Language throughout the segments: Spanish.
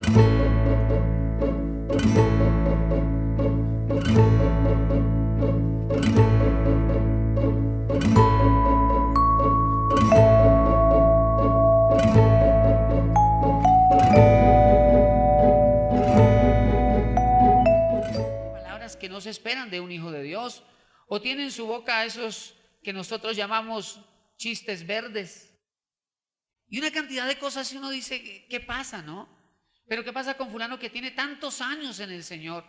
Palabras que no se esperan de un hijo de Dios, o tiene en su boca esos que nosotros llamamos chistes verdes, y una cantidad de cosas. Y uno dice, ¿qué pasa, no? Pero ¿qué pasa con fulano que tiene tantos años en el Señor?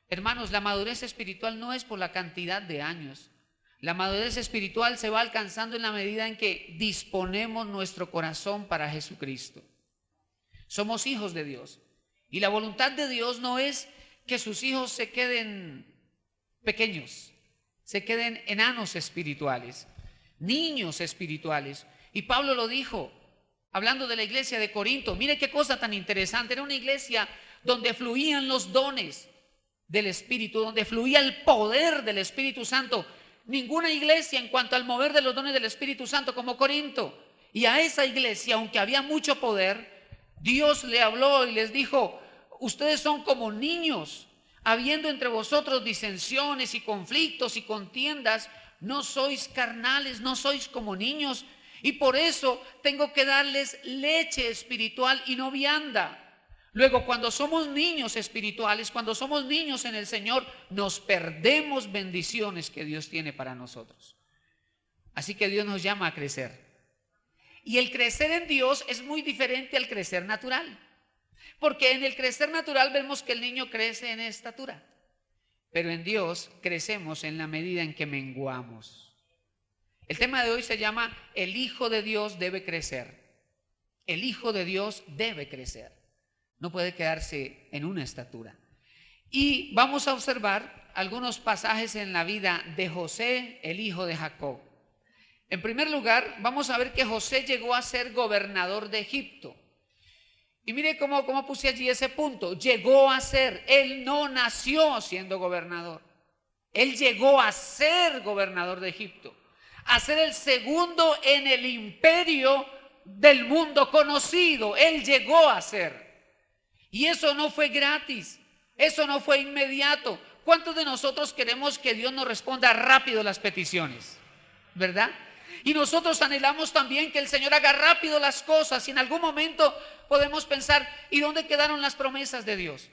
Hermanos, la madurez espiritual no es por la cantidad de años. La madurez espiritual se va alcanzando en la medida en que disponemos nuestro corazón para Jesucristo. Somos hijos de Dios, y la voluntad de Dios no es que sus hijos se queden pequeños, se queden enanos espirituales, niños espirituales. Y Pablo lo dijo, hablando de la iglesia de Corinto. Mire qué cosa tan interesante. Era una iglesia donde fluían los dones del Espíritu, donde fluía el poder del Espíritu Santo. Ninguna iglesia en cuanto al mover de los dones del Espíritu Santo como Corinto. Y a esa iglesia, aunque había mucho poder, Dios le habló y les dijo: ustedes son como niños, habiendo entre vosotros disensiones y conflictos y contiendas, no sois carnales, no sois como niños, y por eso tengo que darles leche espiritual y no vianda. Luego, cuando somos niños espirituales, cuando somos niños en el Señor, nos perdemos bendiciones que Dios tiene para nosotros. Así que Dios nos llama a crecer. Y el crecer en Dios es muy diferente al crecer natural. Porque en el crecer natural vemos que el niño crece en estatura, pero en Dios crecemos en la medida en que menguamos. El tema de hoy se llama: el Hijo de Dios debe crecer. El Hijo de Dios debe crecer. No puede quedarse en una estatura. Y vamos a observar algunos pasajes en la vida de José, el hijo de Jacob. En primer lugar, vamos a ver que José llegó a ser gobernador de Egipto. Y mire cómo puse allí ese punto. Llegó a ser. Él no nació siendo gobernador. Él llegó a ser gobernador de Egipto, a ser el segundo en el imperio del mundo conocido. Él llegó a ser. Y eso no fue gratis, eso no fue inmediato. ¿Cuántos de nosotros queremos que Dios nos responda rápido las peticiones? ¿Verdad? Y nosotros anhelamos también que el Señor haga rápido las cosas. Y en algún momento podemos pensar: ¿y dónde quedaron las promesas de Dios?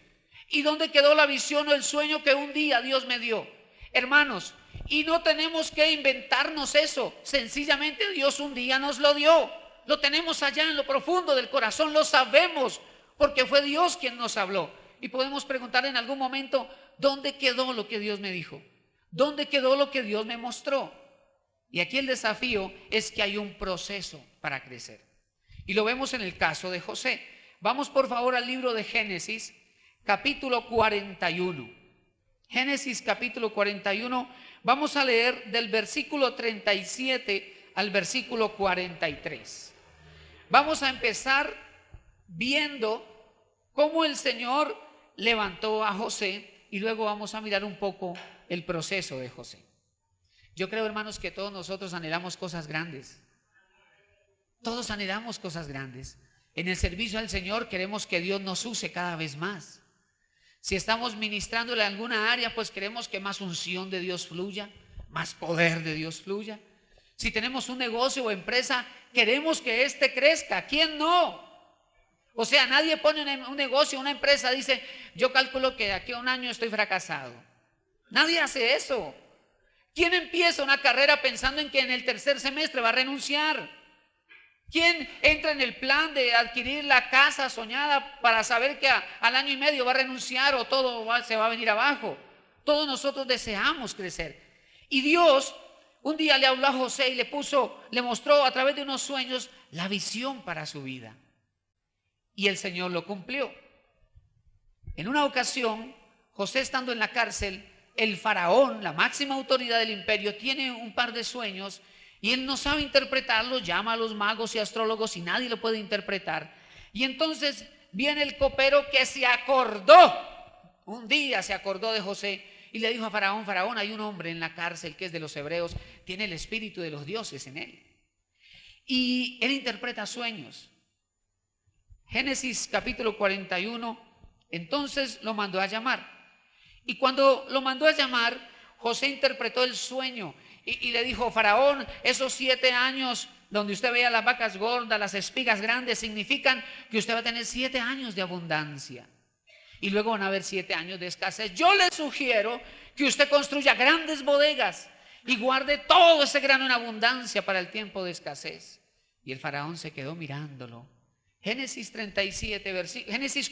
¿Y dónde quedó la visión o el sueño que un día Dios me dio? Hermanos, y no tenemos que inventarnos eso. Sencillamente Dios un día nos lo dio. Lo tenemos allá en lo profundo del corazón, lo sabemos, porque fue Dios quien nos habló. Y podemos preguntar en algún momento: ¿dónde quedó lo que Dios me dijo? ¿Dónde quedó lo que Dios me mostró? Y aquí el desafío es que hay un proceso para crecer. Y lo vemos en el caso de José. Vamos por favor al libro de Génesis, capítulo 41. Génesis capítulo 41. Vamos a leer del versículo 37 al versículo 43. Vamos a empezar viendo cómo el Señor levantó a José, y luego vamos a mirar un poco el proceso de José. Yo creo, hermanos, que todos nosotros anhelamos cosas grandes. Todos anhelamos cosas grandes. En el servicio al Señor queremos que Dios nos use cada vez más. Si estamos ministrándole a alguna área, pues queremos que más unción de Dios fluya, más poder de Dios fluya. Si tenemos un negocio o empresa, queremos que éste crezca. ¿Quién no? O sea, nadie pone un negocio, una empresa, dice: yo calculo que de aquí a un año estoy fracasado. Nadie hace eso. ¿Quién empieza una carrera pensando en que en el tercer semestre va a renunciar? ¿Quién entra en el plan de adquirir la casa soñada para saber que al año y medio va a renunciar o todo se va a venir abajo? Todos nosotros deseamos crecer. Y Dios un día le habló a José y le mostró a través de unos sueños la visión para su vida. Y el Señor lo cumplió. En una ocasión, José, estando en la cárcel, el faraón, la máxima autoridad del imperio, tiene un par de sueños y él no sabe interpretarlos. Llama a los magos y astrólogos y nadie lo puede interpretar. Y entonces viene el copero que se acordó, un día se acordó de José y le dijo a Faraón: Faraón, hay un hombre en la cárcel que es de los hebreos, tiene el espíritu de los dioses en él. Y él interpreta sueños. Génesis capítulo 41, entonces lo mandó a llamar. Y cuando lo mandó a llamar, José interpretó el sueño y le dijo: Faraón, esos 7 años donde usted vea las vacas gordas, las espigas grandes, significan que usted va a tener 7 años de abundancia. Y luego van a haber 7 años de escasez. Yo le sugiero que usted construya grandes bodegas y guarde todo ese grano en abundancia para el tiempo de escasez. Y el faraón se quedó mirándolo. Génesis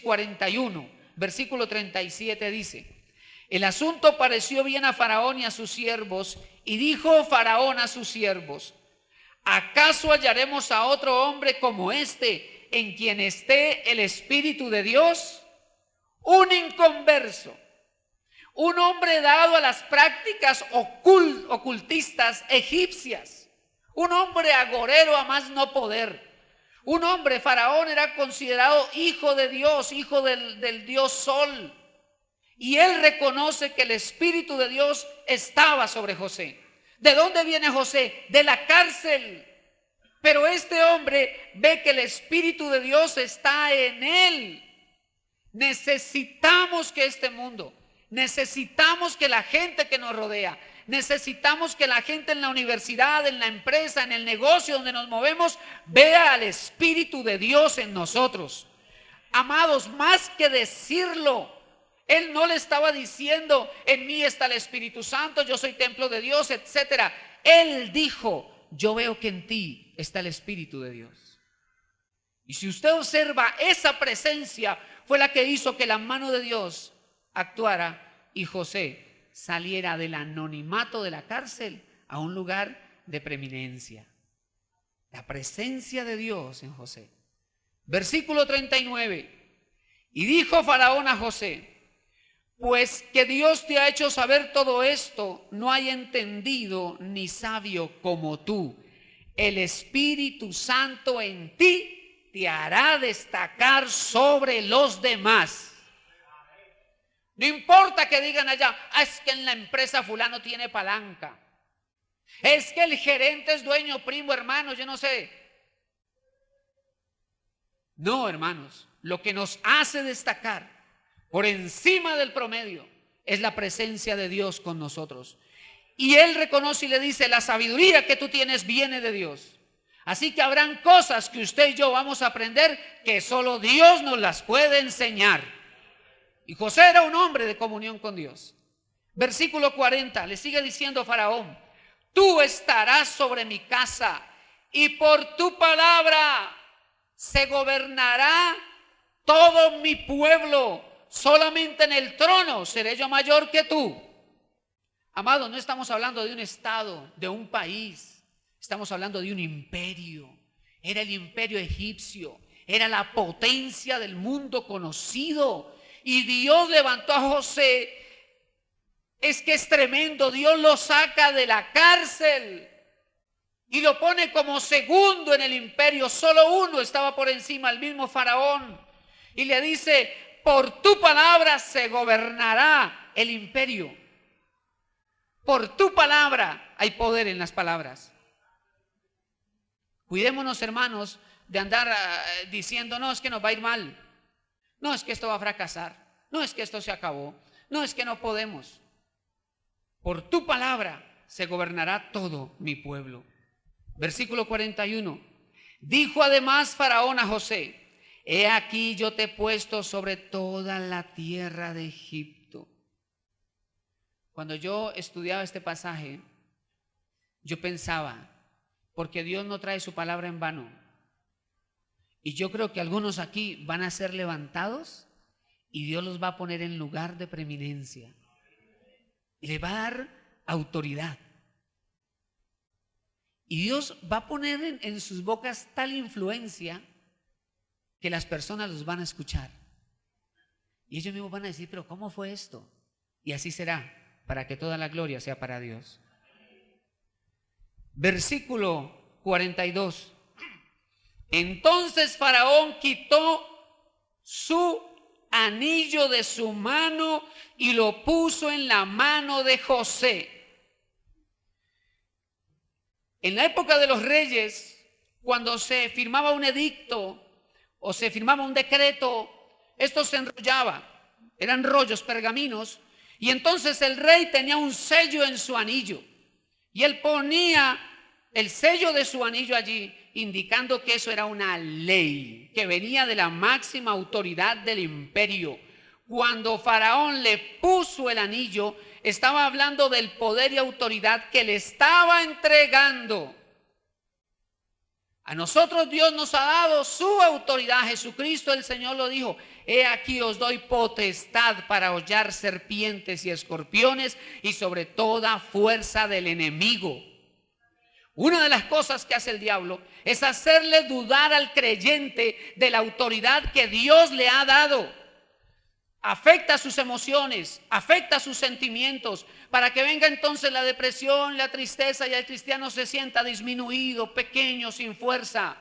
41, versículo 37 dice: el asunto pareció bien a Faraón y a sus siervos, y dijo Faraón a sus siervos: ¿acaso hallaremos a otro hombre como este, en quien esté el Espíritu de Dios? Un inconverso, un hombre dado a las prácticas ocultistas egipcias, un hombre agorero a más no poder. Un hombre, Faraón era considerado hijo de Dios, hijo del Dios Sol. Y él reconoce que el Espíritu de Dios estaba sobre José. ¿De dónde viene José? De la cárcel. Pero este hombre ve que el Espíritu de Dios está en él. Necesitamos que este mundo, necesitamos que la gente que nos rodea, necesitamos que la gente en la universidad, en la empresa, en el negocio donde nos movemos, vea al Espíritu de Dios en nosotros. Amados, más que decirlo, él no le estaba diciendo: en mí está el Espíritu Santo, yo soy templo de Dios, etcétera. Él dijo: yo veo que en ti está el Espíritu de Dios. Y si usted observa, esa presencia fue la que hizo que la mano de Dios actuara y José saliera del anonimato de la cárcel a un lugar de preeminencia. La presencia de Dios en José. Versículo 39. Y dijo Faraón a José: pues que Dios te ha hecho saber todo esto, no hay entendido ni sabio como tú. El Espíritu Santo en ti te hará destacar sobre los demás. No importa que digan allá: es que en la empresa fulano tiene palanca, es que el gerente es dueño, primo, hermano, yo no sé. No, hermanos, lo que nos hace destacar por encima del promedio es la presencia de Dios con nosotros. Y él reconoce y le dice: la sabiduría que tú tienes viene de Dios. Así que habrán cosas que usted y yo vamos a aprender que solo Dios nos las puede enseñar. Y José era un hombre de comunión con Dios. Versículo 40, le sigue diciendo Faraón: tú estarás sobre mi casa y por tu palabra se gobernará todo mi pueblo. Solamente en el trono seré yo mayor que tú. Amado, no estamos hablando de un estado, de un país. Estamos hablando de un imperio. Era el imperio egipcio. Era la potencia del mundo conocido. Y Dios levantó a José. Es que es tremendo. Dios lo saca de la cárcel y lo pone como segundo en el imperio. Solo uno estaba por encima, el mismo Faraón. Y le dice: por tu palabra se gobernará el imperio. Por tu palabra. Hay poder en las palabras. Cuidémonos, hermanos, de andar diciendo: no, es que nos va a ir mal, no, es que esto va a fracasar, no, es que esto se acabó, no, es que no podemos. Por tu palabra se gobernará todo mi pueblo. Versículo 41. Dijo además Faraón a José: he aquí yo te he puesto sobre toda la tierra de Egipto. Cuando yo estudiaba este pasaje, yo pensaba: porque Dios no trae su palabra en vano. Y yo creo que algunos aquí van a ser levantados y Dios los va a poner en lugar de preeminencia. Y le va a dar autoridad. Y Dios va a poner en sus bocas tal influencia que las personas los van a escuchar. Y ellos mismos van a decir: pero ¿cómo fue esto? Y así será, para que toda la gloria sea para Dios. Versículo 42. Entonces Faraón quitó su anillo de su mano y lo puso en la mano de José. En la época de los reyes, cuando se firmaba un edicto o se firmaba un decreto, esto se enrollaba, eran rollos, pergaminos, y entonces el rey tenía un sello en su anillo, y él ponía el sello de su anillo allí, indicando que eso era una ley, que venía de la máxima autoridad del imperio. Cuando Faraón le puso el anillo, estaba hablando del poder y autoridad que le estaba entregando. A nosotros Dios nos ha dado su autoridad. Jesucristo el Señor lo dijo: he aquí os doy potestad para hollar serpientes y escorpiones y sobre toda fuerza del enemigo. Una de las cosas que hace el diablo es hacerle dudar al creyente de la autoridad que Dios le ha dado. Afecta sus emociones, afecta sus sentimientos, para que venga entonces la depresión, la tristeza, y el cristiano se sienta disminuido, pequeño, sin fuerza,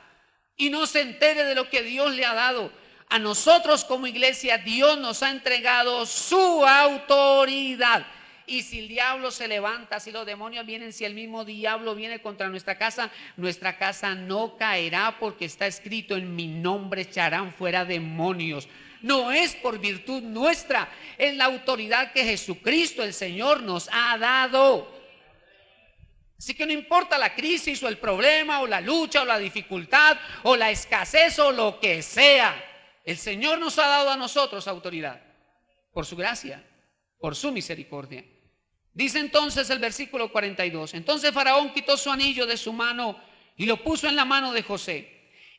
y no se entere de lo que Dios le ha dado. A nosotros como iglesia, Dios nos ha entregado su autoridad. Y si el diablo se levanta, si los demonios vienen, si el mismo diablo viene contra nuestra casa no caerá, porque está escrito: en mi nombre echarán fuera demonios. No es por virtud nuestra, es la autoridad que Jesucristo el Señor nos ha dado. Así que no importa la crisis o el problema o la lucha o la dificultad o la escasez o lo que sea, el Señor nos ha dado a nosotros autoridad por su gracia, por su misericordia. Dice entonces el versículo 42: entonces Faraón quitó su anillo de su mano y lo puso en la mano de José,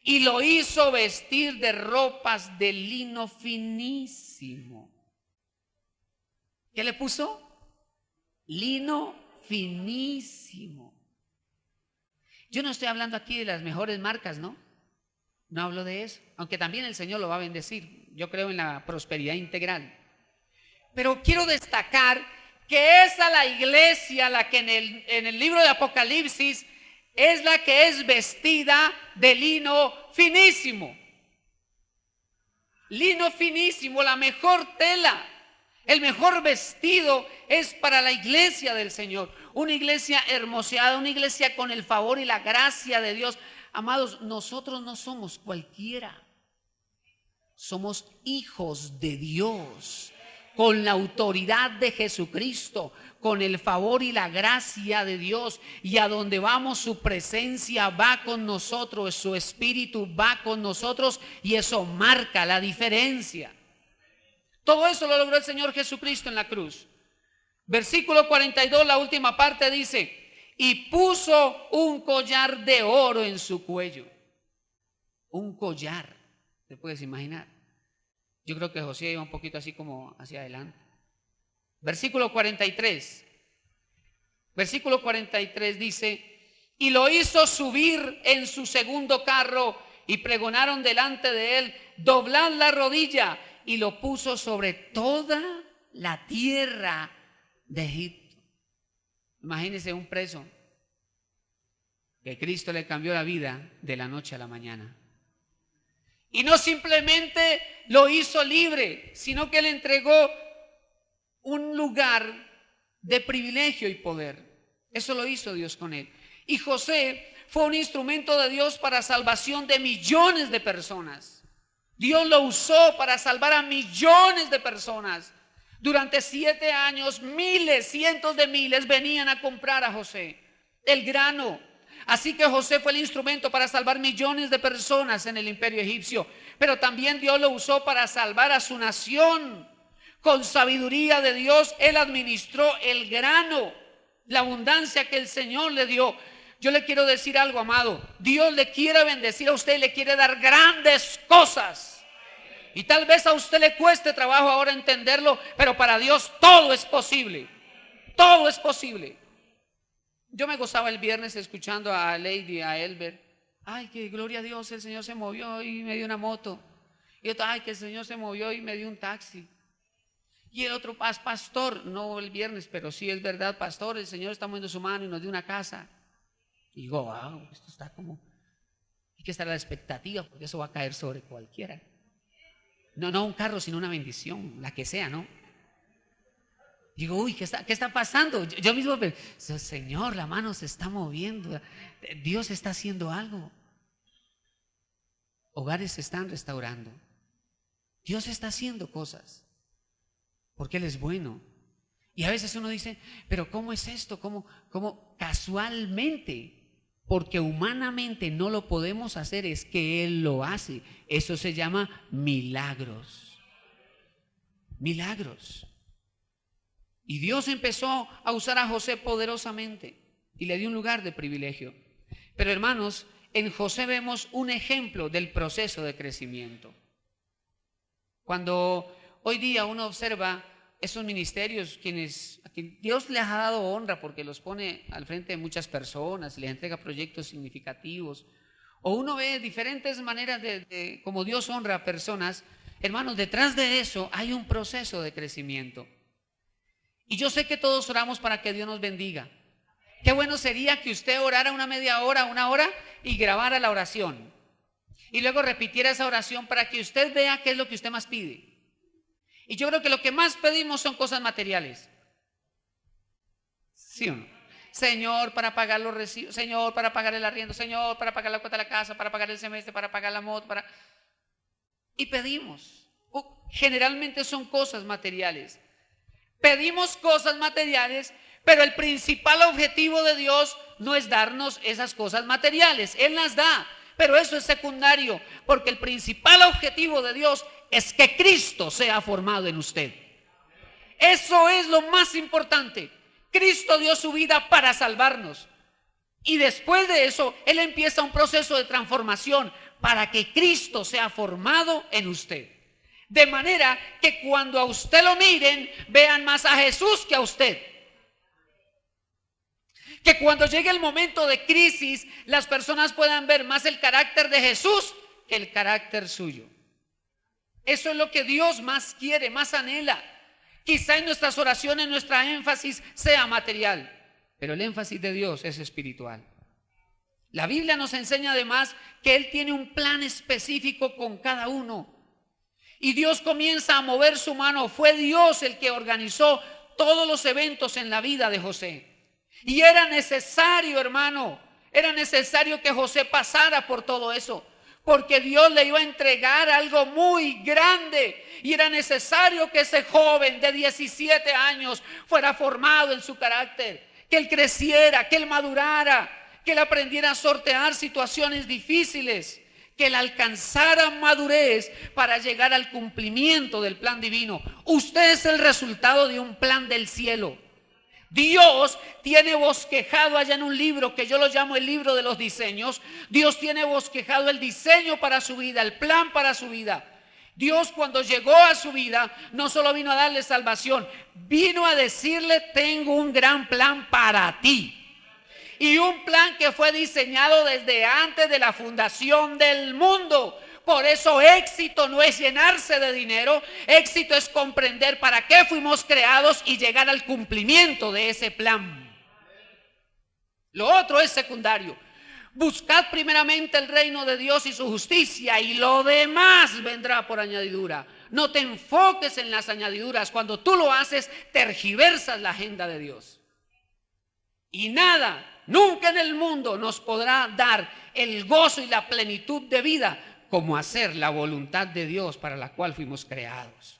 y lo hizo vestir de ropas de lino finísimo. ¿Qué le puso? Lino finísimo. Yo no estoy hablando aquí de las mejores marcas, ¿no? No hablo de eso, aunque también el Señor lo va a bendecir. Yo creo en la prosperidad integral. Pero quiero destacar que es a la iglesia la que en el libro de Apocalipsis es la que es vestida de lino finísimo. Lino finísimo, la mejor tela, el mejor vestido es para la iglesia del Señor. Una iglesia hermoseada, una iglesia con el favor y la gracia de Dios. Amados, nosotros no somos cualquiera. Somos hijos de Dios, con la autoridad de Jesucristo, con el favor y la gracia de Dios, y a donde vamos su presencia va con nosotros, su espíritu va con nosotros, y eso marca la diferencia. Todo eso lo logró el Señor Jesucristo en la cruz. Versículo 42, la última parte dice: y puso un collar de oro en su cuello. Un collar, ¿te puedes imaginar? Yo creo que José iba un poquito así como hacia adelante. Versículo 43. Versículo 43 dice: y lo hizo subir en su segundo carro, y pregonaron delante de él: doblad la rodilla. Y lo puso sobre toda la tierra de Egipto. Imagínense un preso que Cristo le cambió la vida de la noche a la mañana. Y no simplemente lo hizo libre, sino que le entregó un lugar de privilegio y poder. Eso lo hizo Dios con él. Y José fue un instrumento de Dios para salvación de millones de personas. Dios lo usó para salvar a millones de personas. Durante 7 años, miles, cientos de miles venían a comprar a José el grano. Así que José fue el instrumento para salvar millones de personas en el imperio egipcio. Pero también Dios lo usó para salvar a su nación. Con sabiduría de Dios, él administró el grano, la abundancia que el Señor le dio. Yo le quiero decir algo, amado. Dios le quiere bendecir a usted, le quiere dar grandes cosas. Y tal vez a usted le cueste trabajo ahora entenderlo, pero para Dios todo es posible. Todo es posible. Yo me gozaba el viernes escuchando a Lady, a Elber. Ay, que gloria a Dios, el Señor se movió y me dio una moto. Y otro: ay, que el Señor se movió y me dio un taxi. Y el otro: pastor, no el viernes, pero sí es verdad, pastor, el Señor está moviendo su mano y nos dio una casa. Y digo: wow, esto está como, hay que estar a la expectativa, porque eso va a caer sobre cualquiera. No un carro, sino una bendición, la que sea, ¿no? Digo: uy, ¿qué está pasando? Yo mismo, Señor, la mano se está moviendo, Dios está haciendo algo. hogares se están restaurando. Dios está haciendo cosas porque Él es bueno. Y a veces uno dice, pero ¿cómo es esto? ¿Cómo casualmente? Porque humanamente no lo podemos hacer, es que Él lo hace. Eso se llama milagros. Milagros. Y Dios empezó a usar a José poderosamente y le dio un lugar de privilegio. Pero hermanos, en José vemos un ejemplo del proceso de crecimiento. Cuando hoy día uno observa esos ministerios a quien Dios les ha dado honra porque los pone al frente de muchas personas y les entrega proyectos significativos, o uno ve diferentes maneras de como Dios honra a personas, hermanos, detrás de eso hay un proceso de crecimiento. Y yo sé que todos oramos para que Dios nos bendiga. Qué bueno sería que usted orara una media hora, una hora y grabara la oración. Y luego repitiera esa oración para que usted vea qué es lo que usted más pide. Y yo creo que lo que más pedimos son cosas materiales. ¿Sí o no? Señor, para pagar los recibos, Señor, para pagar el arriendo, Señor, para pagar la cuota de la casa, para pagar el semestre, para pagar la moto, Y pedimos. Generalmente son cosas materiales. Pedimos cosas materiales, pero el principal objetivo de Dios no es darnos esas cosas materiales. Él las da, pero eso es secundario, porque el principal objetivo de Dios es que Cristo sea formado en usted. Eso es lo más importante. Cristo dio su vida para salvarnos. Y después de eso, Él empieza un proceso de transformación para que Cristo sea formado en usted. De manera que cuando a usted lo miren, vean más a Jesús que a usted. Que cuando llegue el momento de crisis, las personas puedan ver más el carácter de Jesús que el carácter suyo. Eso es lo que Dios más quiere, más anhela. Quizá en nuestras oraciones nuestra énfasis sea material, pero el énfasis de Dios es espiritual. La Biblia nos enseña además que Él tiene un plan específico con cada uno. Y Dios comienza a mover su mano. Fue Dios el que organizó todos los eventos en la vida de José. Y era necesario, hermano, era necesario que José pasara por todo eso, porque Dios le iba a entregar algo muy grande. Y era necesario que ese joven de 17 años fuera formado en su carácter, que él creciera, que él madurara, que él aprendiera a sortear situaciones difíciles, que él alcanzara madurez para llegar al cumplimiento del plan divino. Usted es el resultado de un plan del cielo. Dios tiene bosquejado allá en un libro que yo lo llamo el libro de los diseños. Dios tiene bosquejado el diseño para su vida, el plan para su vida. Dios, cuando llegó a su vida, no solo vino a darle salvación, vino a decirle: tengo un gran plan para ti. Y un plan que fue diseñado desde antes de la fundación del mundo. Por eso éxito no es llenarse de dinero, éxito es comprender para qué fuimos creados y llegar al cumplimiento de ese plan. Lo otro es secundario. Buscad primeramente el reino de Dios y su justicia, y lo demás vendrá por añadidura. No te enfoques en las añadiduras. Cuando tú lo haces, tergiversas la agenda de Dios. Y nada, nunca en el mundo nos podrá dar el gozo y la plenitud de vida como hacer la voluntad de Dios para la cual fuimos creados.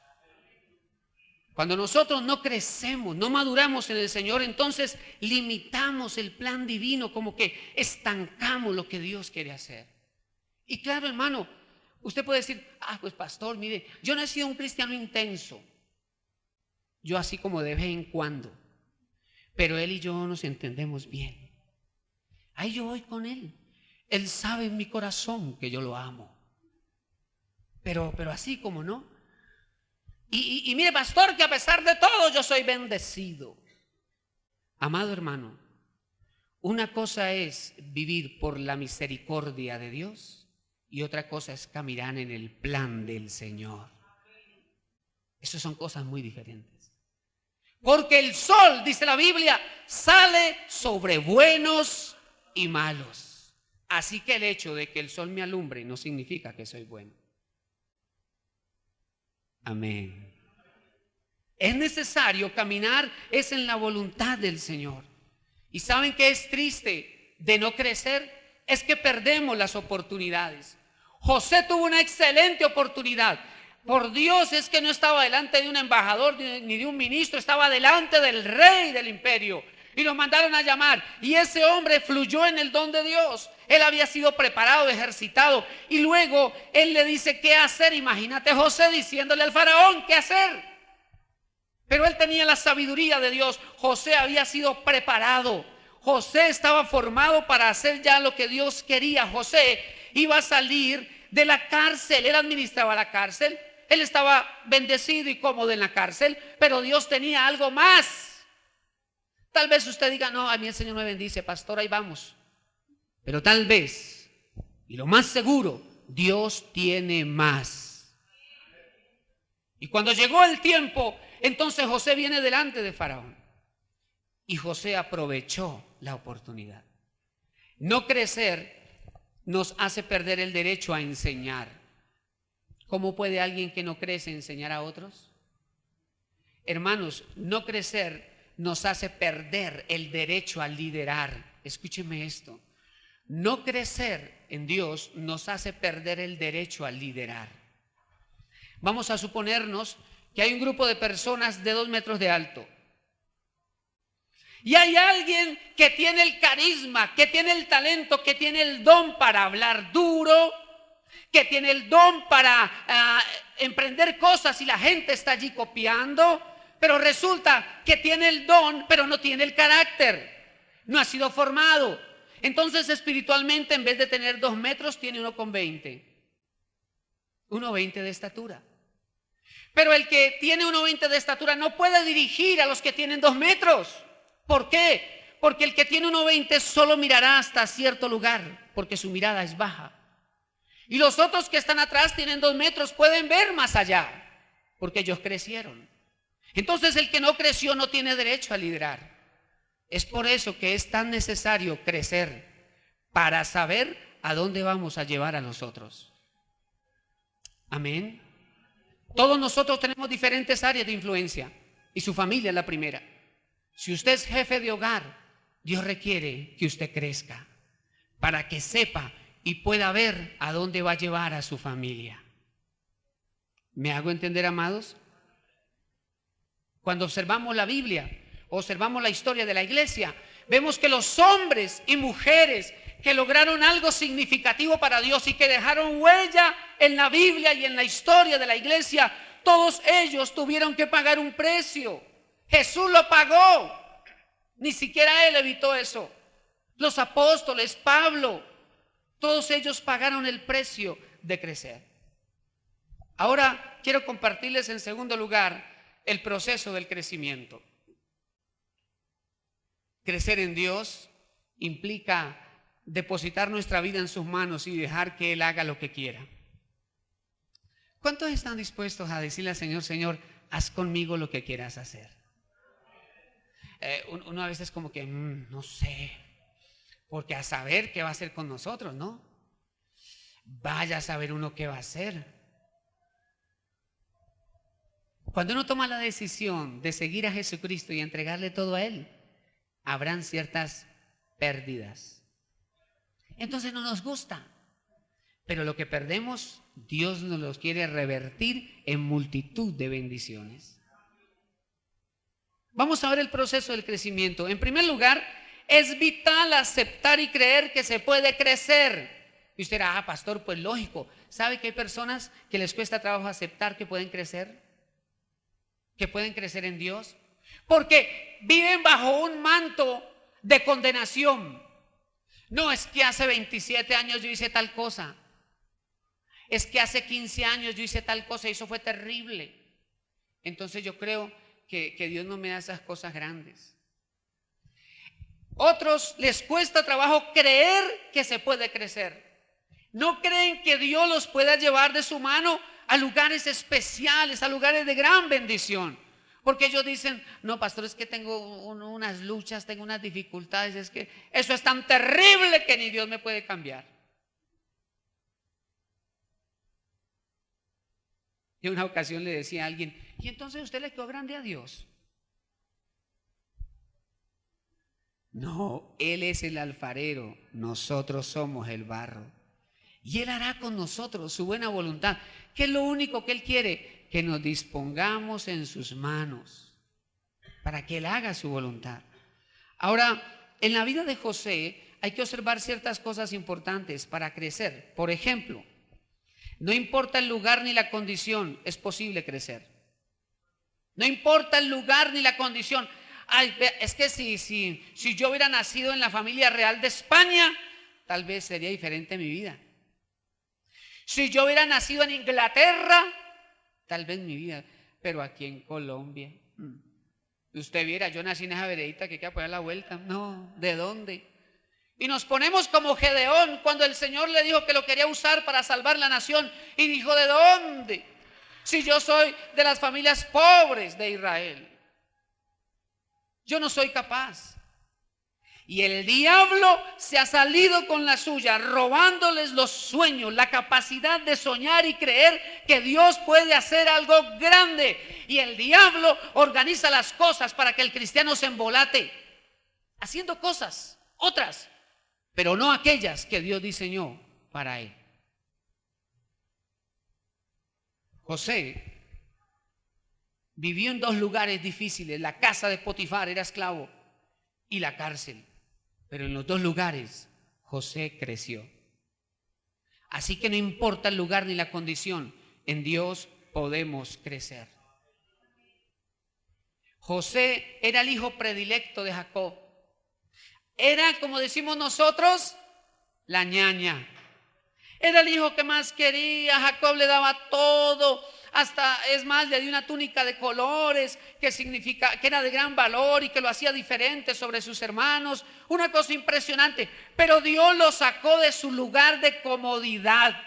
Cuando nosotros no crecemos, no maduramos en el Señor, entonces limitamos el plan divino, como que estancamos lo que Dios quiere hacer. Y claro, hermano, usted puede decir: pues pastor, mire, yo no he sido un cristiano intenso. Yo así como de vez en cuando. Pero él y yo nos entendemos bien. Ahí yo voy con él. Él sabe en mi corazón que yo lo amo. Pero así como no. Y mire, pastor, que a pesar de todo yo soy bendecido. Amado hermano, una cosa es vivir por la misericordia de Dios y otra cosa es caminar en el plan del Señor. Esas son cosas muy diferentes. Porque el sol, dice la Biblia, sale sobre buenos y malos. Así que el hecho de que el sol me alumbre no significa que soy bueno. Amén. Es necesario caminar, es en la voluntad del Señor. ¿Y saben qué es triste de no crecer? Es que perdemos las oportunidades. José tuvo una excelente oportunidad. Por Dios, es que no estaba delante de un embajador ni de un ministro, estaba delante del rey del imperio. Y lo mandaron a llamar. Y ese hombre fluyó en el don de Dios. Él había sido preparado, ejercitado. Y luego él le dice qué hacer. Imagínate José diciéndole al faraón qué hacer. Pero él tenía la sabiduría de Dios. José había sido preparado. José estaba formado para hacer ya lo que Dios quería. José iba a salir de la cárcel. Él administraba la cárcel. Él estaba bendecido y cómodo en la cárcel. Pero Dios tenía algo más. Tal vez usted diga, no, a mí el Señor me bendice, pastor, ahí vamos. Pero tal vez, y lo más seguro, Dios tiene más. Y cuando llegó el tiempo, entonces José viene delante de Faraón. Y José aprovechó la oportunidad. No crecer nos hace perder el derecho a enseñar. ¿Cómo puede alguien que no crece enseñar a otros? Hermanos, no crecer nos hace perder el derecho a liderar. Escúcheme esto. No crecer en Dios nos hace perder el derecho a liderar. Vamos a suponernos que hay un grupo de personas de 2 metros de alto. Y hay alguien que tiene el carisma, que tiene el talento, que tiene el don para hablar duro, que tiene el don para emprender cosas y la gente está allí copiando. Pero resulta que tiene el don, pero no tiene el carácter. No ha sido formado. Entonces espiritualmente, en vez de tener 2 metros, tiene 1,20. 1,20 de estatura. Pero el que tiene 1,20 de estatura no puede dirigir a los que tienen 2 metros. ¿Por qué? Porque el que tiene 1,20 solo mirará hasta cierto lugar, porque su mirada es baja. Y los otros que están atrás tienen 2 metros, pueden ver más allá, porque ellos crecieron. Entonces el que no creció no tiene derecho a liderar. Es por eso que es tan necesario crecer para saber a dónde vamos a llevar a los otros. Amén. Todos nosotros tenemos diferentes áreas de influencia y su familia es la primera. Si usted es jefe de hogar, Dios requiere que usted crezca para que sepa y pueda ver a dónde va a llevar a su familia. ¿Me hago entender, amados? Cuando observamos la Biblia, observamos la historia de la iglesia, vemos que los hombres y mujeres que lograron algo significativo para Dios y que dejaron huella en la Biblia y en la historia de la iglesia, todos ellos tuvieron que pagar un precio. Jesús lo pagó. Ni siquiera él evitó eso. Los apóstoles, Pablo, todos ellos pagaron el precio de crecer. Ahora quiero compartirles en segundo lugar el proceso del crecimiento. Crecer en Dios implica depositar nuestra vida en sus manos y dejar que Él haga lo que quiera. ¿Cuántos están dispuestos a decirle al Señor, Señor, haz conmigo lo que quieras hacer? Uno a veces como que, no sé, porque a saber qué va a hacer con nosotros, ¿no? Vaya a saber uno qué va a hacer. Cuando uno toma la decisión de seguir a Jesucristo y entregarle todo a Él, habrán ciertas pérdidas. Entonces no nos gusta, pero lo que perdemos, Dios nos los quiere revertir en multitud de bendiciones. Vamos a ver el proceso del crecimiento. En primer lugar, es vital aceptar y creer que se puede crecer. Y usted dirá, pastor, pues lógico. ¿Sabe que hay personas que les cuesta trabajo aceptar que pueden crecer? Que pueden crecer en Dios, porque viven bajo un manto de condenación. No, es que hace 27 años yo hice tal cosa, es que hace 15 años yo hice tal cosa y eso fue terrible. Entonces yo creo que Dios no me da esas cosas grandes. Otros les cuesta trabajo creer que se puede crecer. No creen que Dios los pueda llevar de su mano a lugares especiales, a lugares de gran bendición. Porque ellos dicen, no, pastor, es que tengo unas luchas, tengo unas dificultades, es que eso es tan terrible que ni Dios me puede cambiar. Y en una ocasión le decía a alguien, ¿y entonces usted le quedó grande a Dios? No, Él es el alfarero, nosotros somos el barro. Y Él hará con nosotros su buena voluntad. ¿Qué es lo único que Él quiere? Que nos dispongamos en sus manos para que Él haga su voluntad. Ahora, en la vida de José hay que observar ciertas cosas importantes para crecer. Por ejemplo, no importa el lugar ni la condición, es posible crecer. No importa el lugar ni la condición. Ay, es que si yo hubiera nacido en la familia real de España, tal vez sería diferente mi vida. Si yo hubiera nacido en Inglaterra, tal vez mi vida. Pero aquí en Colombia, usted viera, yo nací en esa veredita que queda por ahí a la vuelta. No, ¿de dónde? Y nos ponemos como Gedeón cuando el Señor le dijo que lo quería usar para salvar la nación. Y dijo, ¿de dónde? Si yo soy de las familias pobres de Israel. Yo no soy capaz. Y el diablo se ha salido con la suya, robándoles los sueños, la capacidad de soñar y creer que Dios puede hacer algo grande. Y el diablo organiza las cosas para que el cristiano se embolate, haciendo cosas, otras, pero no aquellas que Dios diseñó para él. José vivió en dos lugares difíciles: la casa de Potifar, era esclavo, y la cárcel. Pero en los dos lugares José creció. Así que no importa el lugar ni la condición, en Dios podemos crecer. José era el hijo predilecto de Jacob. Era, como decimos nosotros, la ñaña. Era el hijo que más quería. Jacob le daba todo. Hasta, es más, le dio una túnica de colores que era de gran valor y que lo hacía diferente sobre sus hermanos. Una cosa impresionante. Pero Dios lo sacó de su lugar de comodidad.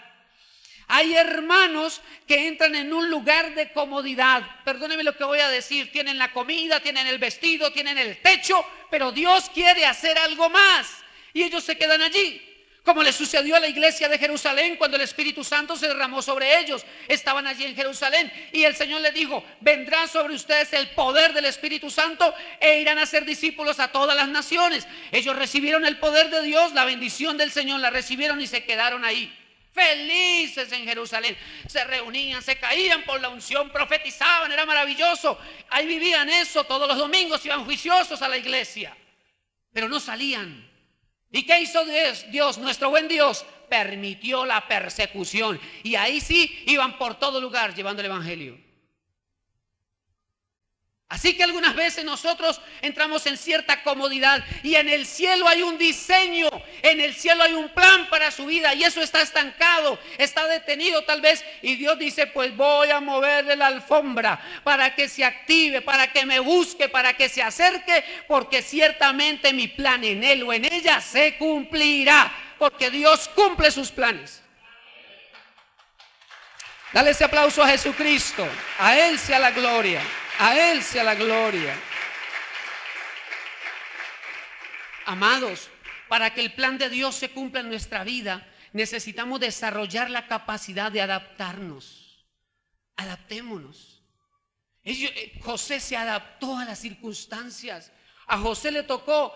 Hay hermanos que entran en un lugar de comodidad. Perdónenme lo que voy a decir. Tienen la comida, tienen el vestido, tienen el techo, pero Dios quiere hacer algo más. Y ellos se quedan allí. Como le sucedió a la iglesia de Jerusalén cuando el Espíritu Santo se derramó sobre ellos. Estaban allí en Jerusalén y el Señor les dijo: vendrá sobre ustedes el poder del Espíritu Santo e irán a ser discípulos a todas las naciones. Ellos recibieron el poder de Dios, la bendición del Señor, la recibieron y se quedaron ahí. Felices en Jerusalén, se reunían, se caían por la unción, profetizaban, era maravilloso. Ahí vivían eso, todos los domingos iban juiciosos a la iglesia, pero no salían. ¿Y qué hizo Dios? Nuestro buen Dios permitió la persecución y ahí sí iban por todo lugar llevando el evangelio. Así que algunas veces nosotros entramos en cierta comodidad y en el cielo hay un diseño, en el cielo hay un plan para su vida y eso está estancado, está detenido tal vez, y Dios dice: pues voy a moverle la alfombra para que se active, para que me busque, para que se acerque, porque ciertamente mi plan en él o en ella se cumplirá, porque Dios cumple sus planes. Dale ese aplauso a Jesucristo, a Él sea la gloria. A Él sea la gloria. Amados, para que el plan de Dios se cumpla en nuestra vida, necesitamos desarrollar la capacidad de adaptarnos. Adaptémonos. José se adaptó a las circunstancias. A José le tocó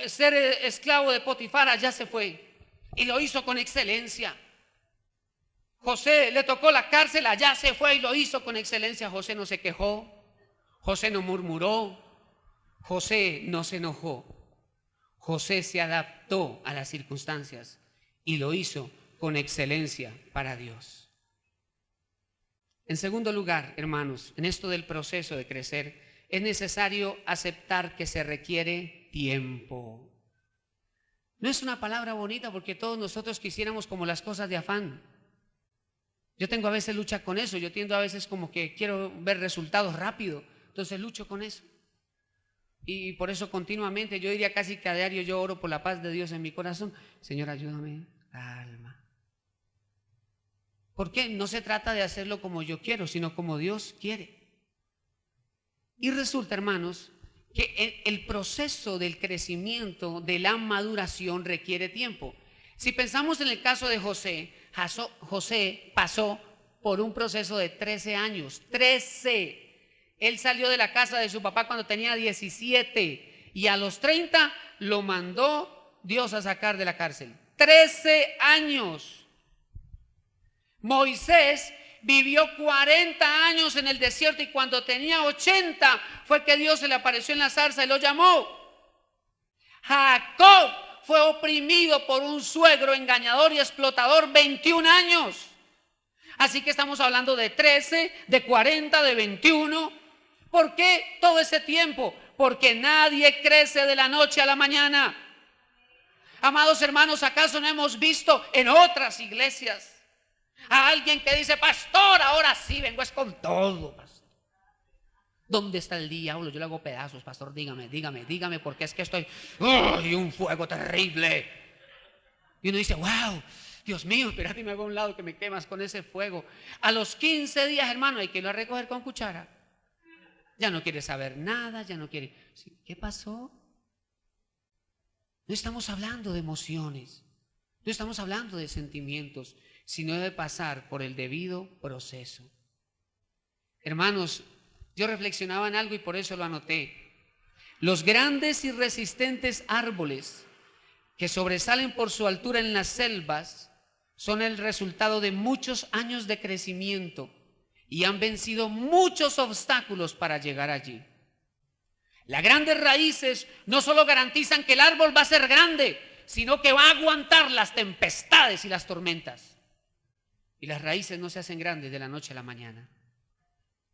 ser esclavo de Potifar, allá se fue y lo hizo con excelencia. José le tocó la cárcel, allá se fue y lo hizo con excelencia. José no se quejó. José no murmuró, José no se enojó, José se adaptó a las circunstancias y lo hizo con excelencia para Dios. En segundo lugar, hermanos, en esto del proceso de crecer, es necesario aceptar que se requiere tiempo. No es una palabra bonita porque todos nosotros quisiéramos como las cosas de afán. Yo tengo a veces lucha con eso, yo tiendo a veces como que quiero ver resultados rápido. Entonces lucho con eso. Y por eso continuamente, yo diría casi que a diario, yo oro por la paz de Dios en mi corazón. Señor, ayúdame, calma. ¿Por qué? No se trata de hacerlo como yo quiero, sino como Dios quiere. Y resulta, hermanos, que el proceso del crecimiento, de la maduración, requiere tiempo. Si pensamos en el caso de José, José pasó por un proceso de 13 años. 13. Él salió de la casa de su papá cuando tenía 17 y a los 30 lo mandó Dios a sacar de la cárcel. 13 años. Moisés vivió 40 años en el desierto y cuando tenía 80 fue que Dios se le apareció en la zarza y lo llamó. Jacob fue oprimido por un suegro engañador y explotador 21 años. Así que estamos hablando de 13, de 40, de 21. ¿Por qué todo ese tiempo? Porque nadie crece de la noche a la mañana. Amados hermanos, ¿acaso no hemos visto en otras iglesias a alguien que dice: pastor, ahora sí vengo es con todo, pastor? ¿Dónde está el diablo? Yo le hago pedazos, pastor, dígame, porque es que estoy, ¡ay, un fuego terrible! Y uno dice: wow, Dios mío, espérate, me hago a un lado que me quemas con ese fuego. A los 15 días, hermano, hay que irlo a recoger con cuchara. Ya no quiere saber nada, ya no quiere. ¿Qué pasó? No estamos hablando de emociones, no estamos hablando de sentimientos, sino de pasar por el debido proceso. Hermanos, yo reflexionaba en algo y por eso lo anoté. Los grandes y resistentes árboles que sobresalen por su altura en las selvas son el resultado de muchos años de crecimiento y han vencido muchos obstáculos para llegar allí. Las grandes raíces no solo garantizan que el árbol va a ser grande, sino que va a aguantar las tempestades y las tormentas. Y las raíces no se hacen grandes de la noche a la mañana.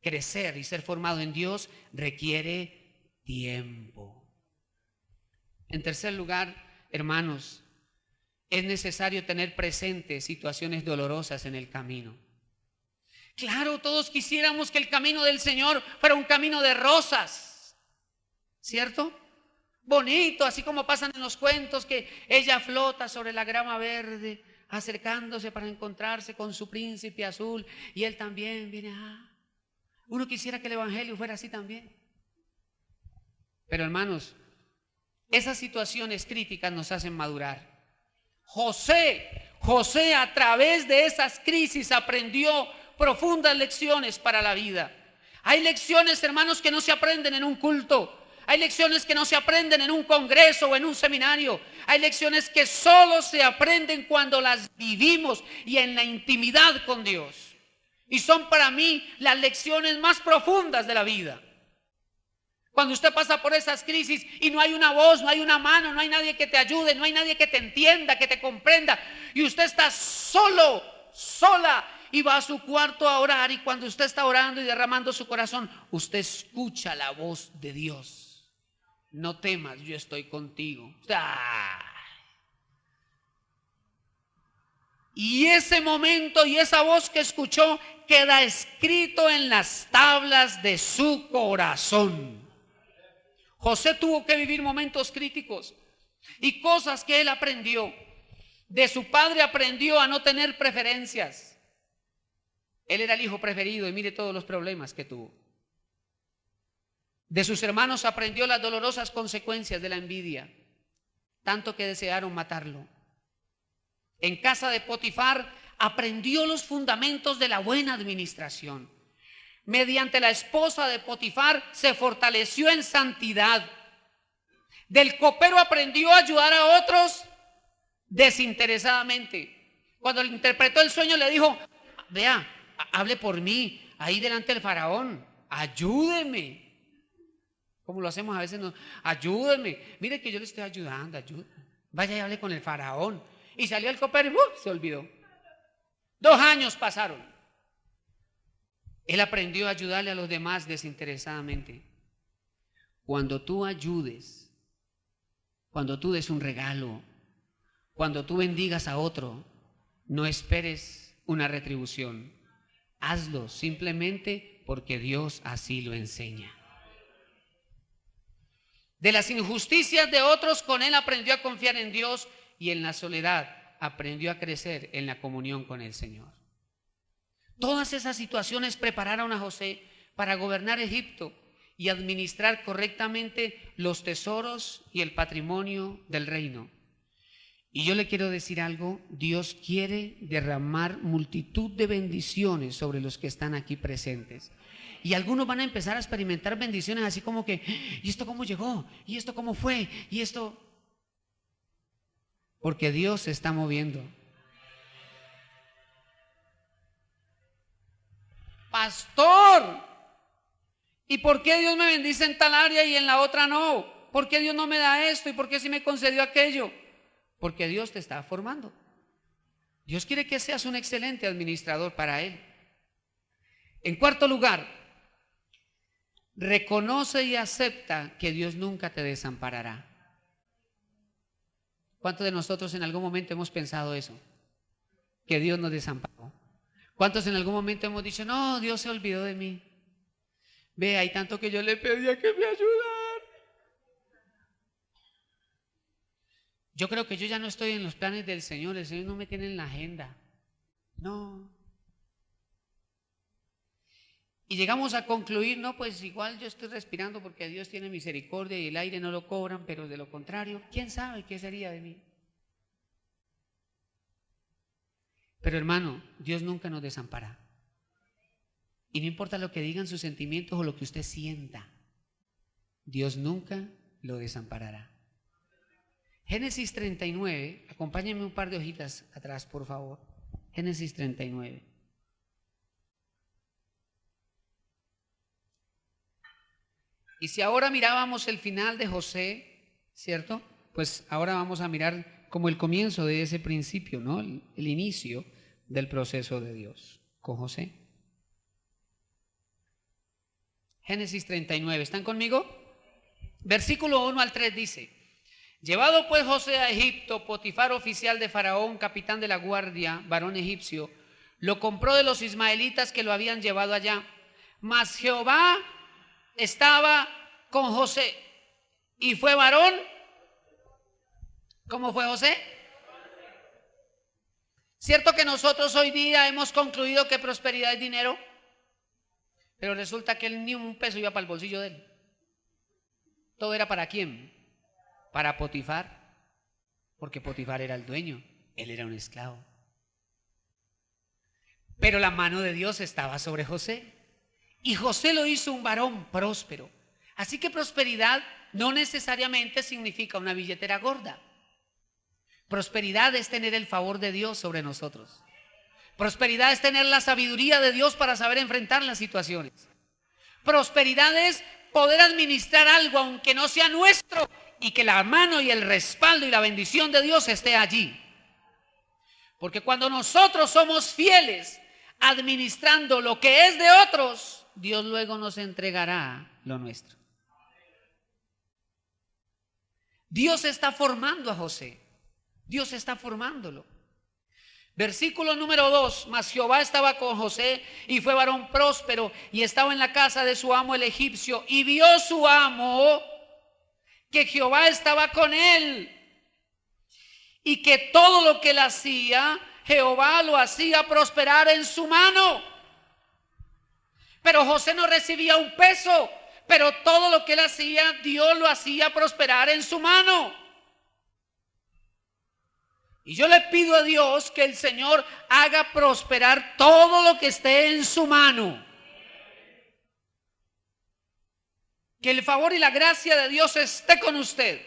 Crecer y ser formado en Dios requiere tiempo. En tercer lugar, hermanos, es necesario tener presentes situaciones dolorosas en el camino. Claro, todos quisiéramos que el camino del Señor fuera un camino de rosas, ¿cierto? Bonito, así como pasan en los cuentos, que ella flota sobre la grama verde, acercándose para encontrarse con su príncipe azul, y él también viene. Uno quisiera que el evangelio fuera así también. Pero hermanos, esas situaciones críticas nos hacen madurar. José a través de esas crisis aprendió profundas lecciones para la vida. Hay lecciones, hermanos, que no se aprenden en un culto. Hay lecciones que no se aprenden en un congreso o en un seminario. Hay lecciones que solo se aprenden cuando las vivimos y en la intimidad con Dios. Y son para mí las lecciones más profundas de la vida. Cuando usted pasa por esas crisis y no hay una voz, no hay una mano, no hay nadie que te ayude, no hay nadie que te entienda, que te comprenda, y usted está solo, sola, y va a su cuarto a orar, y cuando usted está orando y derramando su corazón, usted escucha la voz de Dios. No temas, yo estoy contigo. Y ese momento y esa voz que escuchó queda escrito en las tablas de su corazón. José tuvo que vivir momentos críticos y cosas que él aprendió. De su padre aprendió a no tener preferencias. Él era el hijo preferido y mire todos los problemas que tuvo. De sus hermanos aprendió las dolorosas consecuencias de la envidia, tanto que desearon matarlo. En casa de Potifar aprendió los fundamentos de la buena administración. Mediante la esposa de Potifar se fortaleció en santidad. Del copero aprendió a ayudar a otros desinteresadamente. Cuando le interpretó el sueño le dijo: vea, hable por mí ahí delante del faraón, ayúdeme. Como lo hacemos a veces, ayúdeme, mire que yo le estoy ayudando, vaya y hable con el faraón. Y salió el copero y se olvidó. 2 años pasaron. Él aprendió a ayudarle a los demás desinteresadamente. Cuando tú ayudes, cuando tú des un regalo, cuando tú bendigas a otro, no esperes una retribución. Hazlo simplemente porque Dios así lo enseña. De las injusticias de otros, con él aprendió a confiar en Dios, y en la soledad aprendió a crecer en la comunión con el Señor. Todas esas situaciones prepararon a José para gobernar Egipto y administrar correctamente los tesoros y el patrimonio del reino. Y yo le quiero decir algo: Dios quiere derramar multitud de bendiciones sobre los que están aquí presentes. Y algunos van a empezar a experimentar bendiciones así como que: ¿y esto cómo llegó? ¿Y esto cómo fue? ¿Y esto? Porque Dios se está moviendo. pastor, ¿y por qué Dios me bendice en tal área y en la otra no? ¿Por qué Dios no me da esto y por qué sí me concedió aquello? Porque Dios te está formando. Dios quiere que seas un excelente administrador para Él. En cuarto lugar, reconoce y acepta que Dios nunca te desamparará. ¿Cuántos de nosotros en algún momento hemos pensado eso? Que Dios nos desamparó. ¿Cuántos en algún momento hemos dicho, no, Dios se olvidó de mí? Ve, hay tanto que yo le pedía que me ayudara. Yo creo que yo ya no estoy en los planes del Señor. El Señor no me tiene en la agenda. No. Y llegamos a concluir, no, pues igual yo estoy respirando porque Dios tiene misericordia y el aire no lo cobran, pero de lo contrario, ¿quién sabe qué sería de mí? Pero hermano, Dios nunca nos desampara. Y no importa lo que digan sus sentimientos o lo que usted sienta, Dios nunca lo desamparará. Génesis 39, acompáñenme un par de hojitas atrás, por favor. Génesis 39. Y si ahora mirábamos el final de José, ¿cierto? Pues ahora vamos a mirar como el comienzo de ese principio, ¿no? El inicio del proceso de Dios con José. Génesis 39, ¿están conmigo? Versículo 1 al 3 dice: llevado pues José a Egipto, Potifar, oficial de Faraón, capitán de la guardia, varón egipcio, lo compró de los ismaelitas que lo habían llevado allá. Mas Jehová estaba con José y fue varón. ¿Cómo fue José? ¿Cierto que nosotros hoy día hemos concluido que prosperidad es dinero? Pero resulta que él ni un peso iba para el bolsillo de él. Todo era ¿para quién? Para Potifar, porque Potifar era el dueño, él era un esclavo. Pero la mano de Dios estaba sobre José y José lo hizo un varón próspero. Así que prosperidad no necesariamente significa una billetera gorda. Prosperidad es tener el favor de Dios sobre nosotros. Prosperidad es tener la sabiduría de Dios para saber enfrentar las situaciones. Prosperidad es poder administrar algo aunque no sea nuestro y que la mano y el respaldo y la bendición de Dios esté allí. Porque cuando nosotros somos fieles administrando lo que es de otros, Dios luego nos entregará lo nuestro. Dios está formando a José. Dios está formándolo. Versículo número 2: mas Jehová estaba con José y fue varón próspero y estaba en la casa de su amo el egipcio, y vio su amo que Jehová estaba con él y que todo lo que él hacía, Jehová lo hacía prosperar en su mano. Pero José no recibía un peso, pero todo lo que él hacía, Dios lo hacía prosperar en su mano. Y yo le pido a Dios que el Señor haga prosperar todo lo que esté en su mano. Que el favor y la gracia de Dios esté con usted.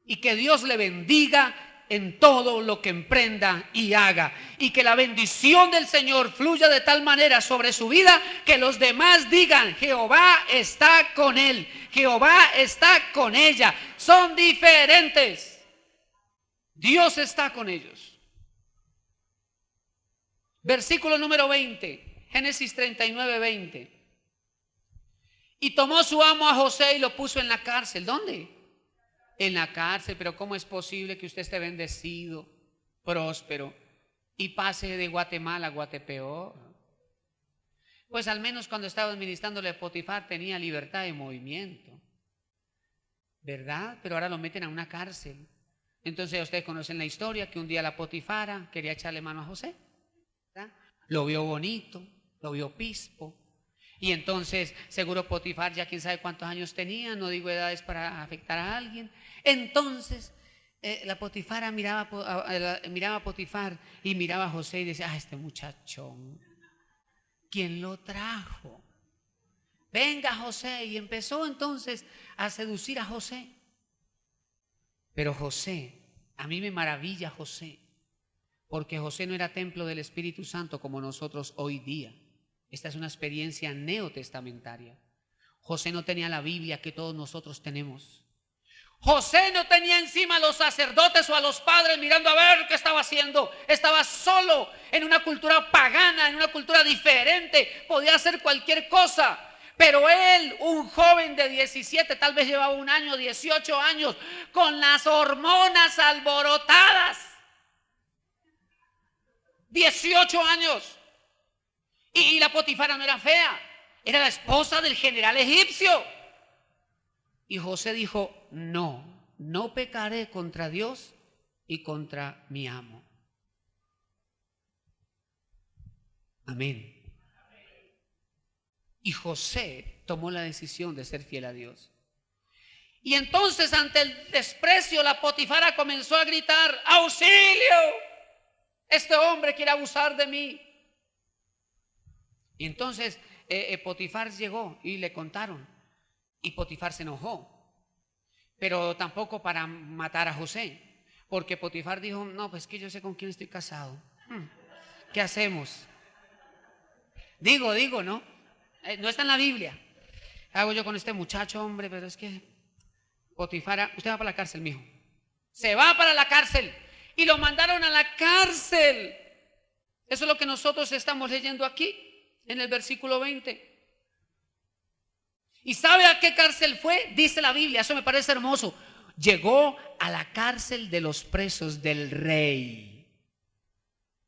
Y que Dios le bendiga en todo lo que emprenda y haga. Y que la bendición del Señor fluya de tal manera sobre su vida que los demás digan: Jehová está con él, Jehová está con ella. Son diferentes. Dios está con ellos. Versículo número 20, Génesis 39, 20. Y tomó su amo a José y lo puso en la cárcel. ¿Dónde? En la cárcel. Pero ¿cómo es posible que usted esté bendecido, próspero, y pase de Guatemala a Guatepeor? Pues al menos cuando estaba administrándole a Potifar tenía libertad de movimiento, ¿verdad? Pero ahora lo meten a una cárcel. Entonces ustedes conocen la historia, que un día la Potifara quería echarle mano a José, ¿verdad? Lo vio bonito, lo vio pispo, y entonces seguro Potifar ya quién sabe cuántos años tenía, no digo edades para afectar a alguien. Entonces la Potifara miraba a Potifar y miraba a José y decía: este muchachón, ¿quién lo trajo? Venga José. Y empezó entonces a seducir a José. Pero José, a mí me maravilla José, porque José no era templo del Espíritu Santo como nosotros hoy día. Esta es una experiencia neotestamentaria. José no tenía la Biblia que todos nosotros tenemos. José no tenía encima a los sacerdotes o a los padres mirando a ver qué estaba haciendo. Estaba solo en una cultura pagana, en una cultura diferente. Podía hacer cualquier cosa. Pero él, un joven de 17, tal vez llevaba un año, 18 años, con las hormonas alborotadas. 18 años. Y la Potifara no era fea, era la esposa del general egipcio. Y José dijo, no pecaré contra Dios y contra mi amo. Amén. Y José tomó la decisión de ser fiel a Dios. Y entonces, ante el desprecio, la Potifara comenzó a gritar, ¡auxilio! Este hombre quiere abusar de mí. Y entonces Potifar llegó y le contaron. Y Potifar se enojó. Pero tampoco para matar a José. Porque Potifar dijo, no, pues que yo sé con quién estoy casado. ¿Qué hacemos? Digo, ¿no? No está en la Biblia. ¿Qué hago yo con este muchacho, hombre? Pero es que Potifar, usted va para la cárcel, mijo. Se va para la cárcel. Y lo mandaron a la cárcel. Eso es lo que nosotros estamos leyendo aquí, en el versículo 20. ¿Y sabe a qué cárcel fue? Dice la Biblia, eso me parece hermoso. Llegó a la cárcel de los presos del rey.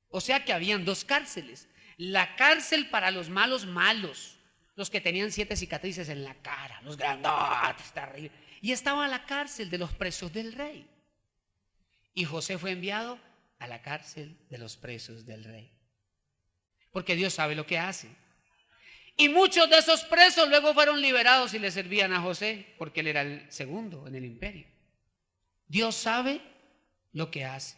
O sea que habían dos cárceles. La cárcel para los malos, los que tenían 7 cicatrices en la cara, los grandotes, terribles. Y estaba la cárcel de los presos del rey. Y José fue enviado a la cárcel de los presos del rey. Porque Dios sabe lo que hace. Y muchos de esos presos luego fueron liberados y le servían a José, porque él era el segundo en el imperio. Dios sabe lo que hace.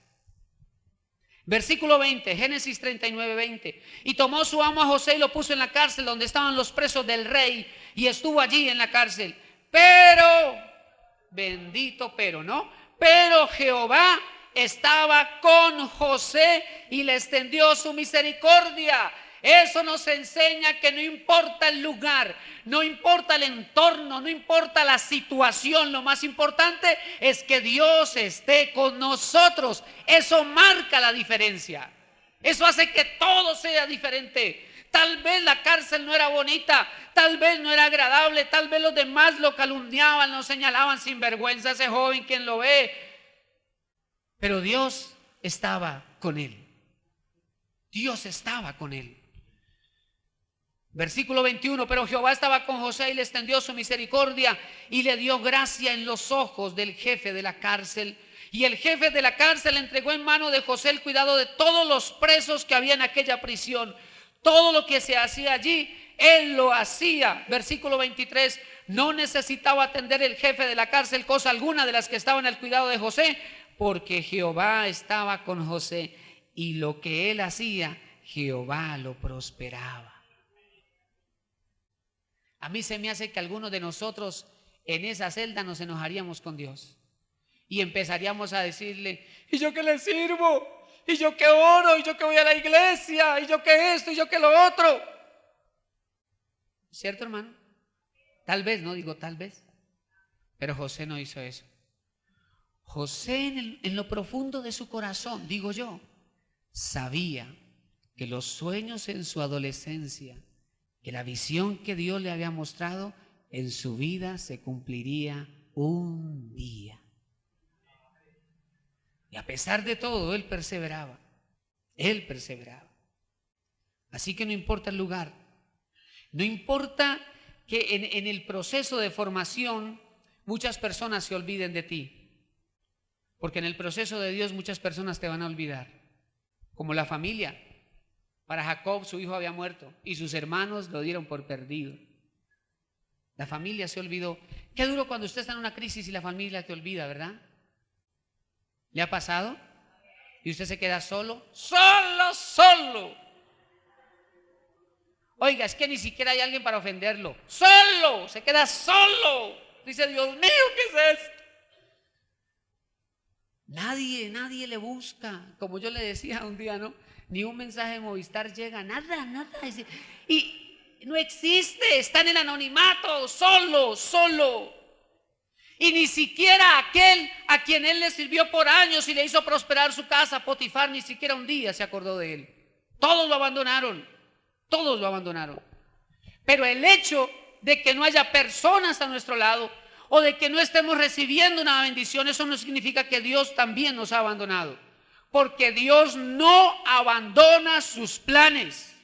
Versículo 20, Génesis 39, 20. Y tomó su amo a José y lo puso en la cárcel donde estaban los presos del rey, y estuvo allí en la cárcel. Pero, bendito pero, ¿no? Pero Jehová estaba con José y le extendió su misericordia. Eso nos enseña que no importa el lugar, no importa el entorno, no importa la situación, lo más importante es que Dios esté con nosotros. Eso marca la diferencia. Eso hace que todo sea diferente. Tal vez la cárcel no era bonita, tal vez no era agradable, tal vez los demás lo calumniaban, lo señalaban sin vergüenza, ese joven, quien lo ve. Pero Dios estaba con él. Dios estaba con él. Versículo 21, pero Jehová estaba con José y le extendió su misericordia y le dio gracia en los ojos del jefe de la cárcel. Y el jefe de la cárcel entregó en mano de José el cuidado de todos los presos que había en aquella prisión. Todo lo que se hacía allí, él lo hacía. Versículo 23, no necesitaba atender el jefe de la cárcel cosa alguna de las que estaban al cuidado de José, porque Jehová estaba con José y lo que él hacía, Jehová lo prosperaba. A mí se me hace que algunos de nosotros en esa celda nos enojaríamos con Dios y empezaríamos a decirle, ¿y yo qué le sirvo? ¿Y yo qué oro? ¿Y yo qué voy a la iglesia? ¿Y yo qué esto? ¿Y yo qué lo otro? ¿Cierto, hermano? Tal vez, no digo tal vez, pero José no hizo eso. José en lo profundo de su corazón, digo yo, sabía que los sueños en su adolescencia, que la visión que Dios le había mostrado en su vida se cumpliría un día. Y a pesar de todo, él perseveraba. Él perseveraba. Así que no importa el lugar. No importa que en el proceso de formación muchas personas se olviden de ti. Porque en el proceso de Dios muchas personas te van a olvidar. Como la familia. Para Jacob su hijo había muerto y sus hermanos lo dieron por perdido. La familia se olvidó. Qué duro cuando usted está en una crisis y la familia te olvida, ¿verdad? ¿Le ha pasado? Y usted se queda solo. Solo. Oiga, es que ni siquiera hay alguien para ofenderlo. Solo, se queda solo. Dice, Dios mío, ¿qué es esto? Nadie le busca. Como yo le decía un día, ¿no? ni un mensaje de Movistar llega, nada, nada. Y no existe, está en el anonimato, solo. Y ni siquiera aquel a quien él le sirvió por años y le hizo prosperar su casa, Potifar, ni siquiera un día se acordó de él. Todos lo abandonaron. Pero el hecho de que no haya personas a nuestro lado o de que no estemos recibiendo una bendición, eso no significa que Dios también nos ha abandonado. Porque Dios no abandona sus planes.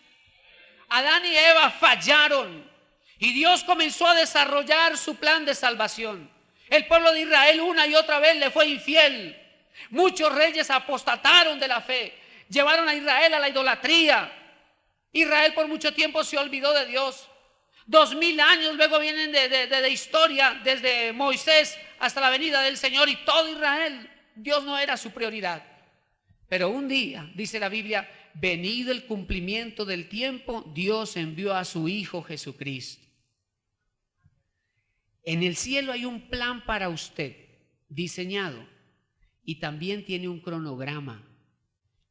Adán y Eva fallaron y Dios comenzó a desarrollar su plan de salvación. El pueblo de Israel una y otra vez le fue infiel. Muchos reyes apostataron de la fe, llevaron a Israel a la idolatría. Israel por mucho tiempo se olvidó de Dios. 2000 años luego vienen de historia, desde Moisés hasta la venida del Señor, y todo Israel, Dios no era su prioridad. Pero un día, dice la Biblia, venido el cumplimiento del tiempo, Dios envió a su Hijo Jesucristo. En el cielo hay un plan para usted diseñado y también tiene un cronograma,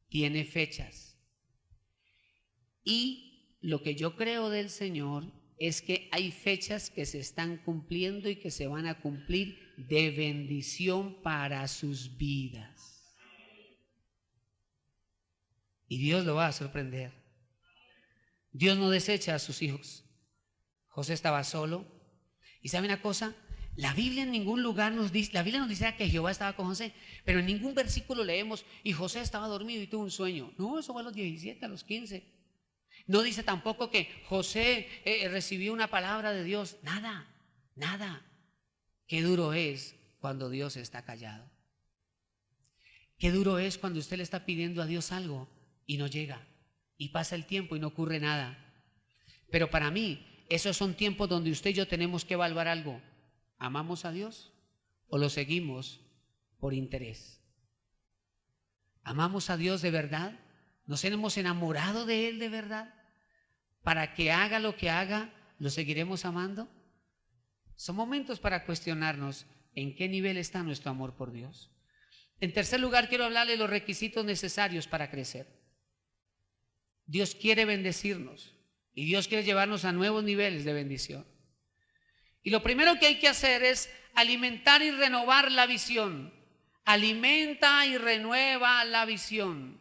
tiene fechas. Y lo que yo creo del Señor es que hay fechas que se están cumpliendo y que se van a cumplir de bendición para sus vidas. Y Dios lo va a sorprender. Dios no desecha a sus hijos. José estaba solo. ¿Y sabe una cosa? La Biblia en ningún lugar nos dice, la Biblia nos dice que Jehová estaba con José, pero en ningún versículo leemos y José estaba dormido y tuvo un sueño. No, eso fue a los 17, a los 15. No dice tampoco que José recibió una palabra de Dios. Nada. Qué duro es cuando Dios está callado. Qué duro es cuando usted le está pidiendo a Dios algo y no llega, y pasa el tiempo y no ocurre nada. Pero para mí, esos son tiempos donde usted y yo tenemos que evaluar algo. ¿Amamos a Dios o lo seguimos por interés? ¿Amamos a Dios de verdad? ¿Nos hemos enamorado de Él de verdad? ¿Para que haga lo que haga, lo seguiremos amando? Son momentos para cuestionarnos en qué nivel está nuestro amor por Dios. En tercer lugar, quiero hablarle de los requisitos necesarios para crecer. Dios quiere bendecirnos. Y Dios quiere llevarnos a nuevos niveles de bendición. Y lo primero que hay que hacer es alimentar y renovar la visión. Alimenta y renueva la visión.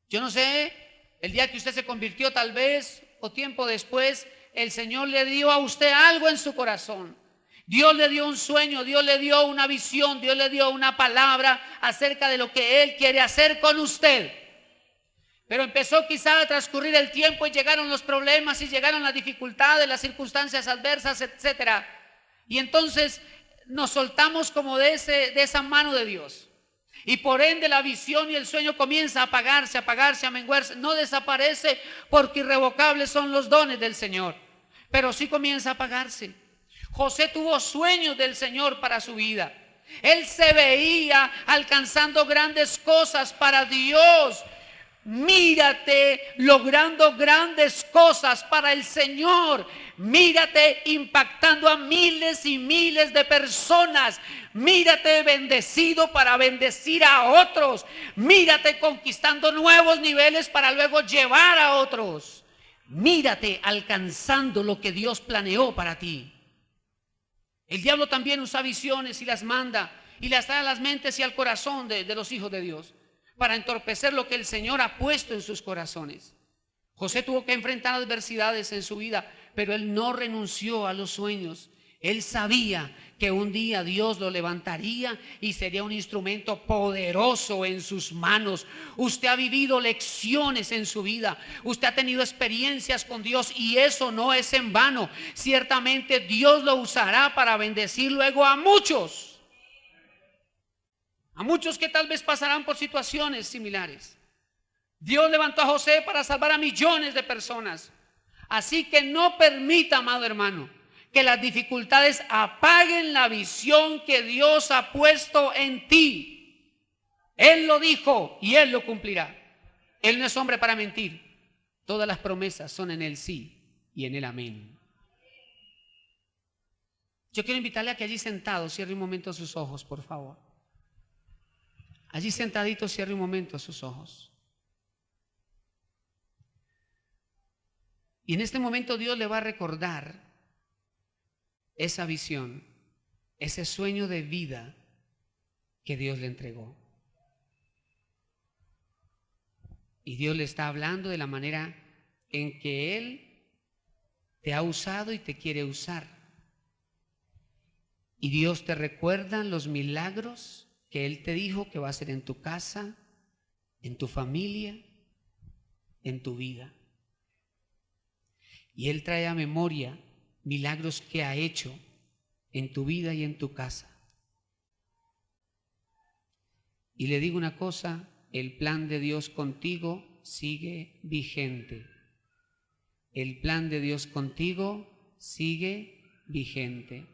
Yo no sé, el día que usted se convirtió tal vez, o tiempo después, el Señor le dio a usted algo en su corazón. Dios le dio un sueño, Dios le dio una visión, Dios le dio una palabra acerca de lo que Él quiere hacer con usted. Pero empezó quizá a transcurrir el tiempo y llegaron los problemas y llegaron las dificultades, las circunstancias adversas, etc. Y entonces nos soltamos como de esa mano de Dios. Y por ende la visión y el sueño comienza a apagarse, a menguarse. No desaparece porque irrevocables son los dones del Señor, pero sí comienza a apagarse. José tuvo sueños del Señor para su vida. Él se veía alcanzando grandes cosas para Dios. Mírate logrando grandes cosas para el Señor. Mírate impactando a miles y miles de personas. Mírate bendecido para bendecir a otros. Mírate conquistando nuevos niveles para luego llevar a otros. Mírate alcanzando lo que Dios planeó para ti. El diablo también usa visiones y las manda y las trae a las mentes y al corazón de los hijos de Dios, para entorpecer lo que el Señor ha puesto en sus corazones. José tuvo que enfrentar adversidades en su vida, pero él no renunció a los sueños. Él sabía que un día Dios lo levantaría y sería un instrumento poderoso en sus manos. Usted ha vivido lecciones en su vida, usted ha tenido experiencias con Dios y eso no es en vano. Ciertamente Dios lo usará para bendecir luego a muchos. A muchos que tal vez pasarán por situaciones similares. Dios levantó a José para salvar a millones de personas. Así que no permita, amado hermano, que las dificultades apaguen la visión que Dios ha puesto en ti. Él lo dijo y Él lo cumplirá. Él no es hombre para mentir. Todas las promesas son en el sí y en el amén. Yo quiero invitarle a que allí sentado cierre un momento sus ojos, por favor. Allí sentadito, cierre un momento sus ojos. Y en este momento Dios le va a recordar esa visión, ese sueño de vida que Dios le entregó. Y Dios le está hablando de la manera en que Él te ha usado y te quiere usar. Y Dios te recuerda los milagros que Él te dijo que va a hacer en tu casa, en tu familia, en tu vida. Y Él trae a memoria milagros que ha hecho en tu vida y en tu casa. Y le digo una cosa, el plan de Dios contigo sigue vigente. El plan de Dios contigo sigue vigente.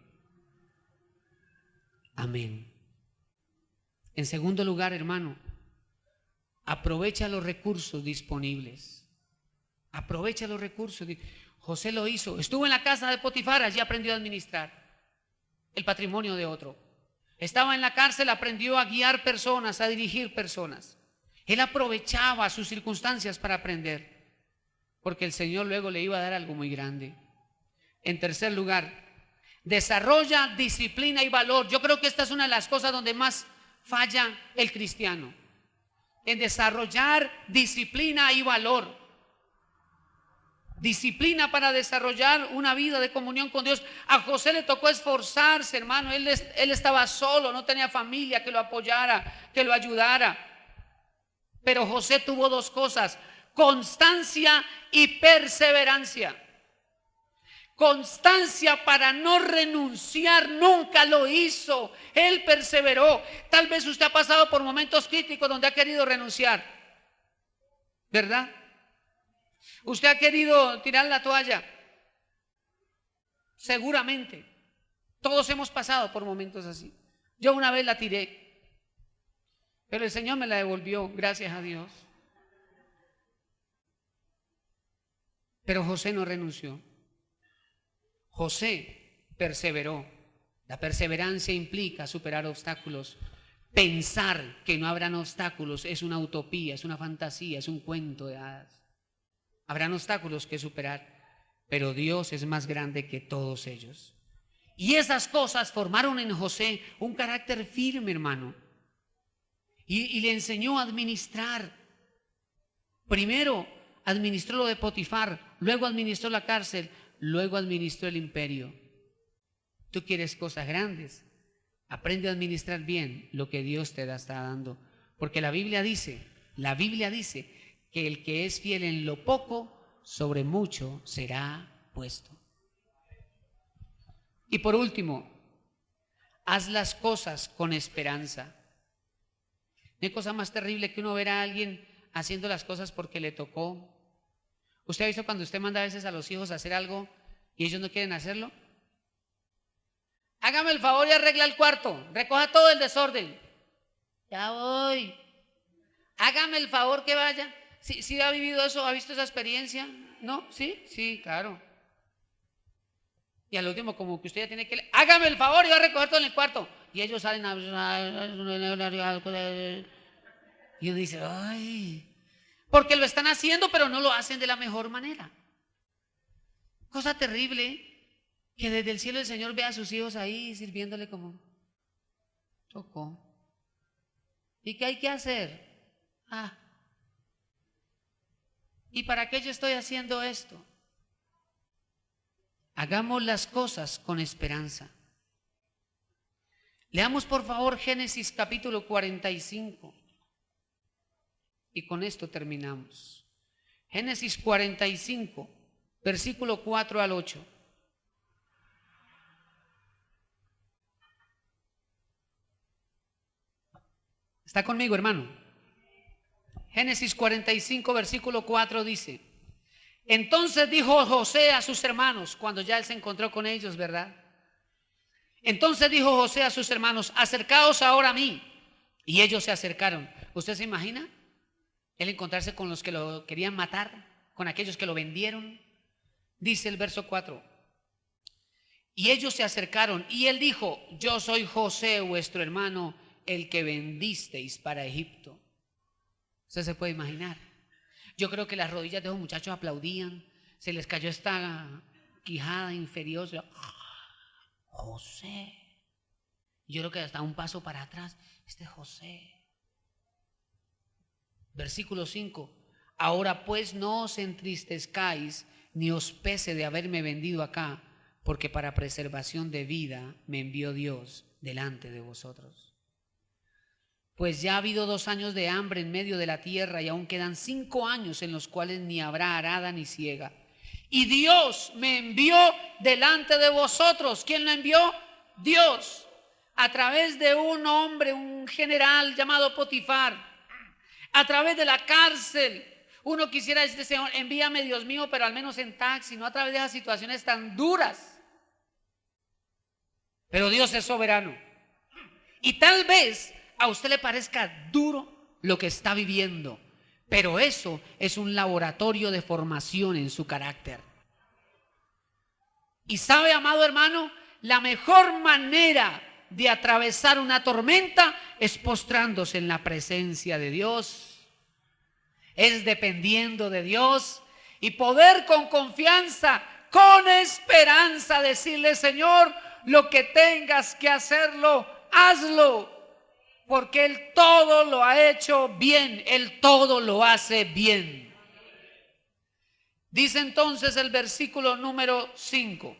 Amén. En segundo lugar, hermano, aprovecha los recursos disponibles. Aprovecha los recursos. José lo hizo. Estuvo en la casa de Potifar, allí aprendió a administrar el patrimonio de otro. Estaba en la cárcel, aprendió a guiar personas, a dirigir personas. Él aprovechaba sus circunstancias para aprender, porque el Señor luego le iba a dar algo muy grande. En tercer lugar, desarrolla disciplina y valor. Yo creo que esta es una de las cosas donde más falla el cristiano, en desarrollar disciplina y valor. Disciplina para desarrollar una vida de comunión con Dios. A José le tocó esforzarse, hermano. Él estaba solo, no tenía familia que lo apoyara, que lo ayudara. Pero José tuvo dos cosas: constancia y perseverancia. Constancia para no renunciar, nunca lo hizo. Él perseveró. Tal vez usted ha pasado por momentos críticos donde ha querido renunciar, ¿verdad? Usted ha querido tirar la toalla. Seguramente. Todos hemos pasado por momentos así. Yo una vez la tiré, pero el Señor me la devolvió, gracias a Dios. Pero José no renunció. José perseveró. La perseverancia implica superar obstáculos. Pensar que no habrán obstáculos es una utopía, es una fantasía, es un cuento de hadas. Habrán obstáculos que superar, pero Dios es más grande que todos ellos. Y esas cosas formaron en José un carácter firme, hermano. Y le enseñó a administrar. Primero administró lo de Potifar, luego administró la cárcel, luego administró el imperio. Tú quieres cosas grandes, aprende a administrar bien lo que Dios te está dando. Porque la Biblia dice que el que es fiel en lo poco, sobre mucho será puesto. Y por último, haz las cosas con esperanza. No hay cosa más terrible que uno ver a alguien haciendo las cosas porque le tocó. ¿Usted ha visto cuando usted manda a veces a los hijos a hacer algo y ellos no quieren hacerlo? Hágame el favor y arregla el cuarto, recoja todo el desorden. Ya voy. Hágame el favor que vaya. ¿Sí ha vivido eso? ¿Ha visto esa experiencia? ¿No? ¿Sí? Sí, claro. Y al último, como que usted ya tiene que... Hágame el favor y va a recoger todo en el cuarto. Y ellos salen a... Y uno dice, ay... Porque lo están haciendo, pero no lo hacen de la mejor manera. Cosa terrible, que desde el cielo el Señor ve a sus hijos ahí sirviéndole como... Tocó. ¿Y qué hay que hacer? ¿Y para qué yo estoy haciendo esto? Hagamos las cosas con esperanza. Leamos por favor Génesis capítulo 45. Y con esto terminamos. Génesis 45, versículo 4 al 8. ¿Está conmigo, hermano? Génesis 45, versículo 4 dice: entonces dijo José a sus hermanos, cuando ya él se encontró con ellos, ¿verdad? Entonces dijo José a sus hermanos: acercaos ahora a mí. Y ellos se acercaron. ¿Usted se imagina él encontrarse con los que lo querían matar, con aquellos que lo vendieron? Dice el verso 4: y ellos se acercaron y él dijo: yo soy José vuestro hermano, el que vendisteis para Egipto. Usted se puede imaginar. Yo creo que las rodillas de esos muchachos aplaudían. Se les cayó esta quijada inferior. José. Yo creo que hasta un paso para atrás. Este José. Versículo 5. Ahora pues no os entristezcáis ni os pese de haberme vendido acá, porque para preservación de vida me envió Dios delante de vosotros. Pues ya ha habido 2 años de hambre en medio de la tierra y aún quedan 5 años en los cuales ni habrá arada ni siega. Y Dios me envió delante de vosotros. ¿Quién lo envió? Dios. A través de un hombre, un general llamado Potifar. A través de la cárcel. Uno quisiera decir, Señor, envíame Dios mío, pero al menos en taxi, no a través de esas situaciones tan duras. Pero Dios es soberano. Y tal vez a usted le parezca duro lo que está viviendo, pero eso es un laboratorio de formación en su carácter. Y sabe, amado hermano, la mejor manera de atravesar una tormenta es postrándose en la presencia de Dios. Es dependiendo de Dios y poder con confianza, con esperanza decirle, Señor, lo que tengas que hacerlo, hazlo. Porque Él todo lo ha hecho bien, Él todo lo hace bien. Dice entonces el versículo número 5.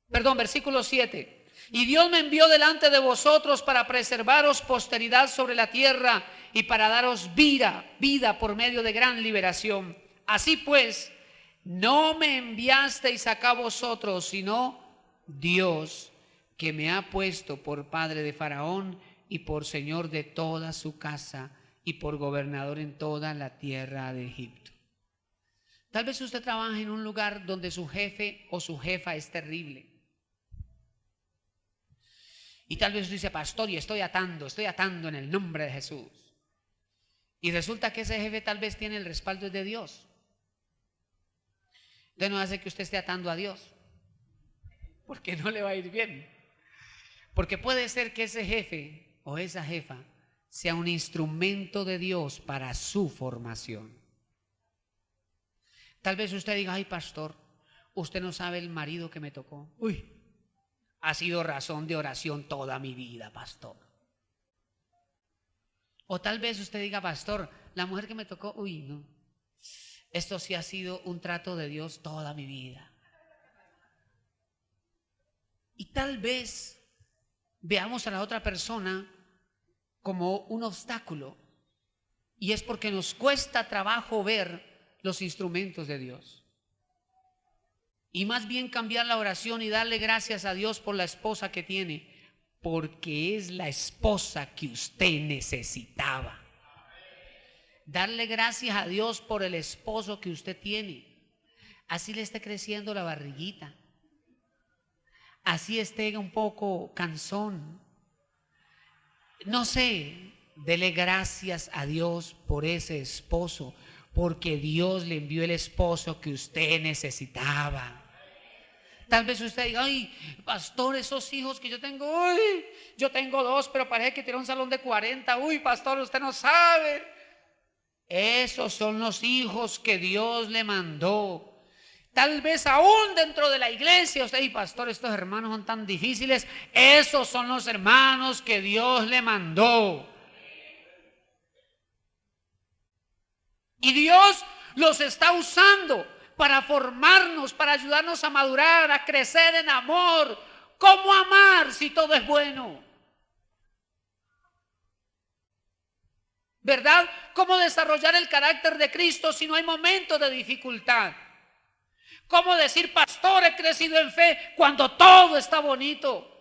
Versículo 7. Y Dios me envió delante de vosotros para preservaros posteridad sobre la tierra y para daros vida por medio de gran liberación. Así pues, no me enviasteis acá vosotros, sino Dios, que me ha puesto por padre de Faraón y por señor de toda su casa y por gobernador en toda la tierra de Egipto. Tal vez usted trabaje en un lugar donde su jefe o su jefa es terrible. Y tal vez usted dice, pastor, y estoy atando en el nombre de Jesús. Y resulta que ese jefe tal vez tiene el respaldo de Dios. Entonces no hace que usted esté atando a Dios, porque no le va a ir bien. Porque puede ser que ese jefe o esa jefa sea un instrumento de Dios para su formación. Tal vez usted diga, ay pastor, usted no sabe el marido que me tocó. Uy, ha sido razón de oración toda mi vida, pastor. O tal vez usted diga, pastor, la mujer que me tocó, uy, no. Esto sí ha sido un trato de Dios toda mi vida. Y tal vez veamos a la otra persona como un obstáculo. Y es porque nos cuesta trabajo ver los instrumentos de Dios. Y más bien cambiar la oración y darle gracias a Dios por la esposa que tiene, porque es la esposa que usted necesitaba. Darle gracias a Dios por el esposo que usted tiene. Así le esté creciendo la barriguita, así esté un poco cansón, no sé, dele gracias a Dios por ese esposo, porque Dios le envió el esposo que usted necesitaba. Tal vez usted diga, ay, pastor, esos hijos que yo tengo, uy, yo tengo 2, pero parece que tiene un salón de 40. Uy, pastor, usted no sabe. Esos son los hijos que Dios le mandó. Tal vez aún dentro de la iglesia usted dice, pastor, estos hermanos son tan difíciles. Esos son los hermanos que Dios le mandó. Y Dios los está usando para formarnos, para ayudarnos a madurar, a crecer en amor. ¿Cómo amar si todo es bueno? ¿Verdad? ¿Cómo desarrollar el carácter de Cristo si no hay momentos de dificultad? ¿Cómo decir, pastor, he crecido en fe cuando todo está bonito?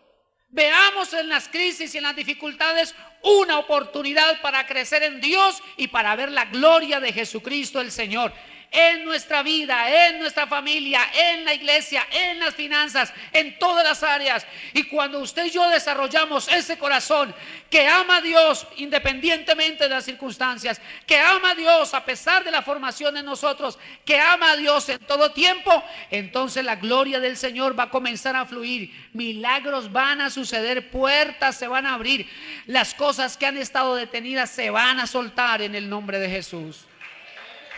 Veamos en las crisis y en las dificultades una oportunidad para crecer en Dios y para ver la gloria de Jesucristo el Señor. en nuestra vida, en nuestra familia, en la iglesia, en las finanzas, en todas las áreas. Y cuando usted y yo desarrollamos ese corazón que ama a Dios independientemente de las circunstancias, que ama a Dios a pesar de la formación en nosotros, que ama a Dios en todo tiempo, entonces la gloria del Señor va a comenzar a fluir, milagros van a suceder, puertas se van a abrir, las cosas que han estado detenidas se van a soltar en el nombre de Jesús.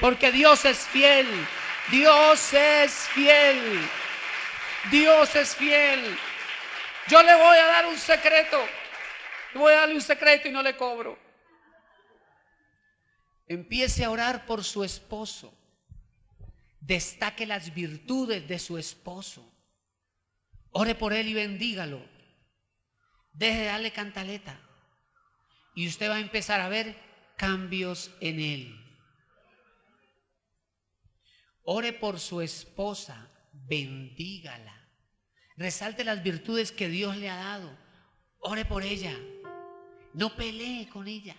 Porque Dios es fiel, Dios es fiel, Dios es fiel. Yo le voy a dar un secreto, voy a darle un secreto y no le cobro. Empiece a orar por su esposo, destaque las virtudes de su esposo, ore por él y bendígalo, deje de darle cantaleta y usted va a empezar a ver cambios en él. Ore por su esposa, bendígala, resalte las virtudes que Dios le ha dado, ore por ella, no pelee con ella.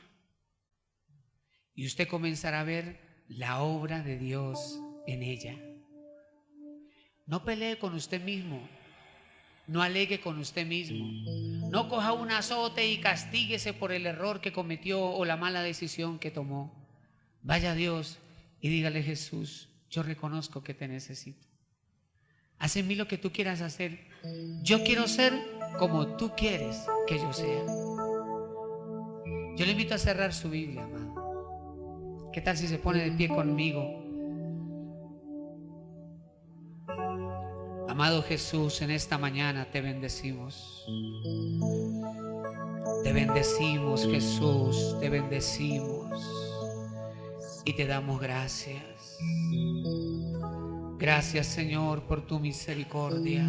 Y usted comenzará a ver la obra de Dios en ella. No pelee con usted mismo, no alegue con usted mismo, no coja un azote y castíguese por el error que cometió o la mala decisión que tomó. Vaya a Dios y dígale: Jesús, yo reconozco que te necesito. Haz en mí lo que tú quieras hacer. Yo quiero ser como tú quieres que yo sea. Yo le invito a cerrar su Biblia, amado. ¿Qué tal si se pone de pie conmigo? Amado Jesús, en esta mañana te bendecimos. Te bendecimos, Jesús, te bendecimos y te damos gracias. Gracias, Señor, por tu misericordia.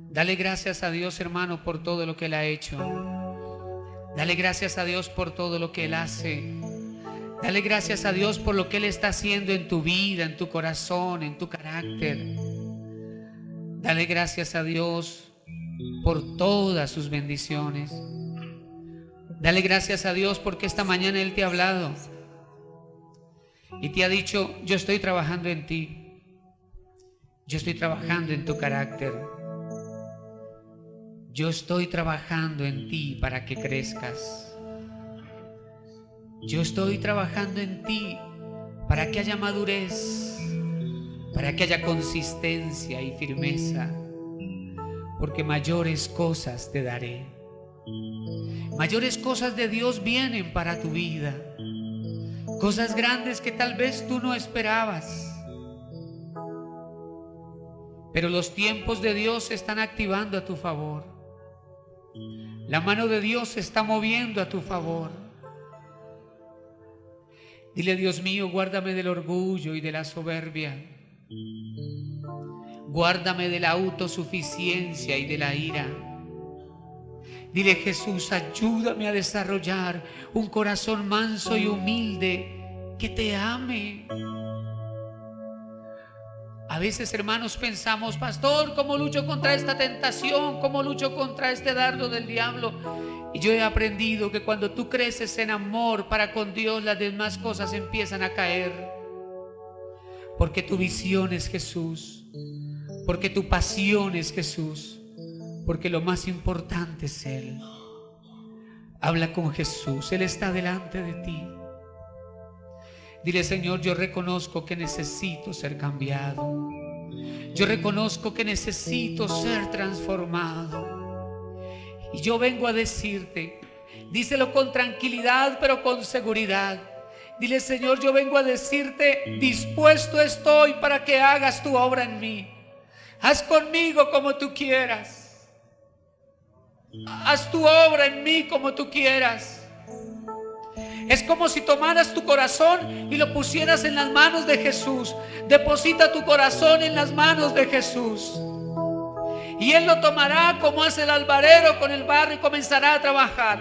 Dale gracias a Dios, hermano, por todo lo que Él ha hecho. Dale gracias a Dios por todo lo que Él hace. Dale gracias a Dios por lo que Él está haciendo en tu vida, en tu corazón, en tu carácter. Dale gracias a Dios por todas sus bendiciones. Dale gracias a Dios porque esta mañana Él te ha hablado y te ha dicho: yo estoy trabajando en ti, yo estoy trabajando en tu carácter, yo estoy trabajando en ti para que crezcas, yo estoy trabajando en ti para que haya madurez, para que haya consistencia y firmeza, porque mayores cosas te daré. Mayores cosas de Dios vienen para tu vida, cosas grandes que tal vez tú no esperabas, pero los tiempos de Dios se están activando a tu favor. La mano de Dios se está moviendo a tu favor. Dile: Dios mío, guárdame del orgullo y de la soberbia. Guárdame de la autosuficiencia y de la ira. Dile: Jesús, ayúdame a desarrollar un corazón manso y humilde que te ame. A veces, hermanos, pensamos: pastor, ¿cómo lucho contra esta tentación? ¿Cómo lucho contra este dardo del diablo? Y yo he aprendido que cuando tú creces en amor para con Dios, las demás cosas empiezan a caer. Porque tu visión es Jesús, porque tu pasión es Jesús, porque lo más importante es Él. Habla con Jesús, Él está delante de ti. Dile: Señor, yo reconozco que necesito ser cambiado. Yo reconozco que necesito ser transformado. Y yo vengo a decirte, díselo con tranquilidad, pero con seguridad. Dile: Señor, yo vengo a decirte, dispuesto estoy para que hagas tu obra en mí. Haz conmigo como tú quieras. Haz tu obra en mí como tú quieras. Es como si tomaras tu corazón y lo pusieras en las manos de Jesús. Deposita tu corazón en las manos de Jesús. Y Él lo tomará como hace el alfarero con el barro y comenzará a trabajar.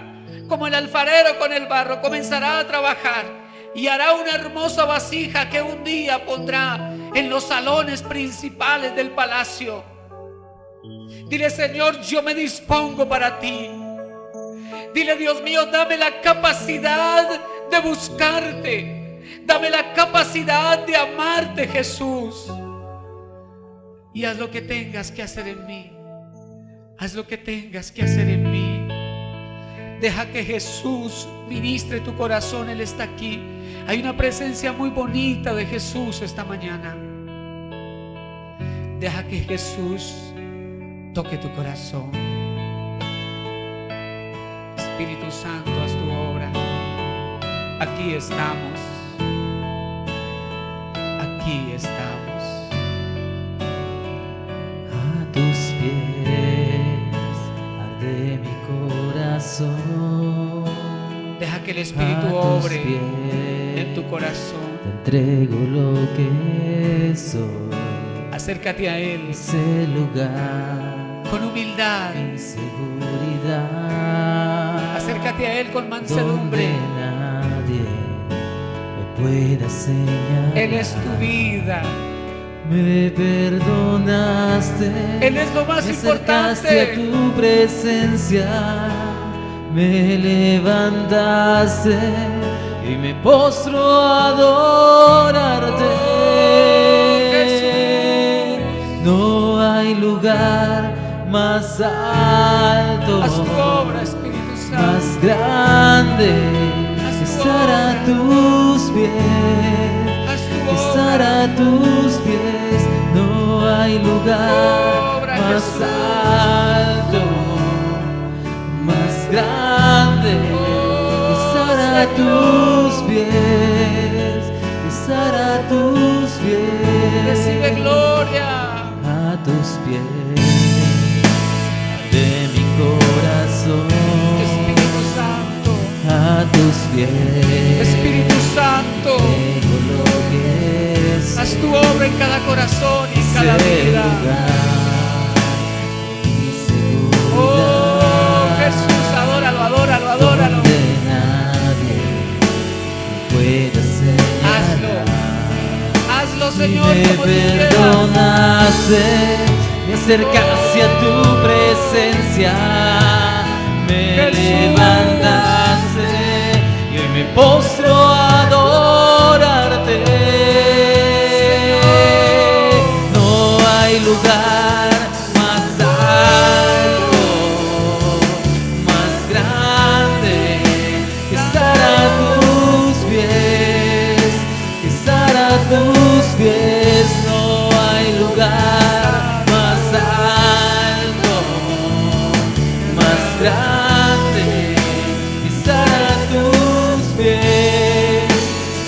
Como el alfarero con el barro comenzará a trabajar. Y hará una hermosa vasija que un día pondrá en los salones principales del palacio. Dile: Señor, yo me dispongo para ti. Dile: Dios mío, dame la capacidad de buscarte. Dame la capacidad de amarte, Jesús. Y haz lo que tengas que hacer en mí. Haz lo que tengas que hacer en mí. Deja que Jesús ministre tu corazón. Él está aquí. Hay una presencia muy bonita de Jesús esta mañana. Deja que Jesús toque tu corazón. Espíritu Santo, haz tu obra. Aquí estamos. Aquí estamos. A tus pies arde mi corazón. Deja que el Espíritu obre en tu corazón. Te entrego lo que soy. Acércate a Él Ese lugar con humildad. mi seguridad. Acércate a Él con Donde mansedumbre. nadie me pueda señalar. Él es tu vida. Me perdonaste. Él es lo más me acercaste a importante. tu presencia. Me levantaste y me postro a adorarte. No hay lugar más alto, Haz tu obra, Espíritu Santo. más grande, Haz tu estar a obra. tus pies, Haz tu estar obra. a tus pies. No hay lugar Obra, más Jesús. alto, más grande, estar a Señor. tus pies, estar a tus pies. Recibe gloria. A tus pies de mi corazón. Espíritu Santo. A tus pies Espíritu Santo. tengo lo que es. Haz tu obra en cada corazón y en cada Ese vida. lugar, mi seguridad. Oh, Jesús, adóralo, adóralo, adóralo. Donde nadie pueda Hazlo. señalar. Hazlo, Y Señor, me como tú quieras. perdonaste, me acercaste a tu presencia, me Jesús. levantaste y hoy me postro a adorarte. No hay lugar más alto, más grande que estar a tus pies, que estar a tus pies. No hay lugar más alto, más grande que estar a tus pies,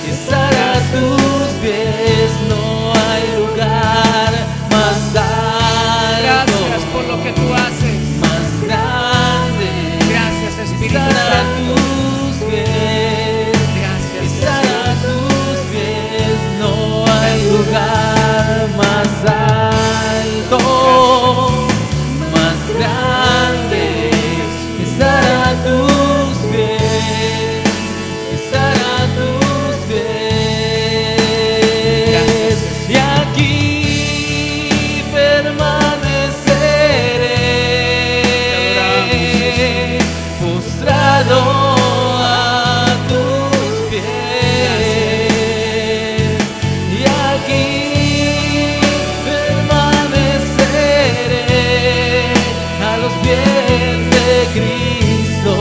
que estar a tus pies. No hay lugar más alto, Gracias por lo que tú haces. más grande, Gracias, Espíritu estar a Santo. tus pies, Gracias, estar a Jesús. tus pies. No hay lugar más alto, más grande, estar a tus pies, estar a tus pies. Y aquí permaneceré, postrado a tus pies. Y aquí permaneceré a los pies de Cristo.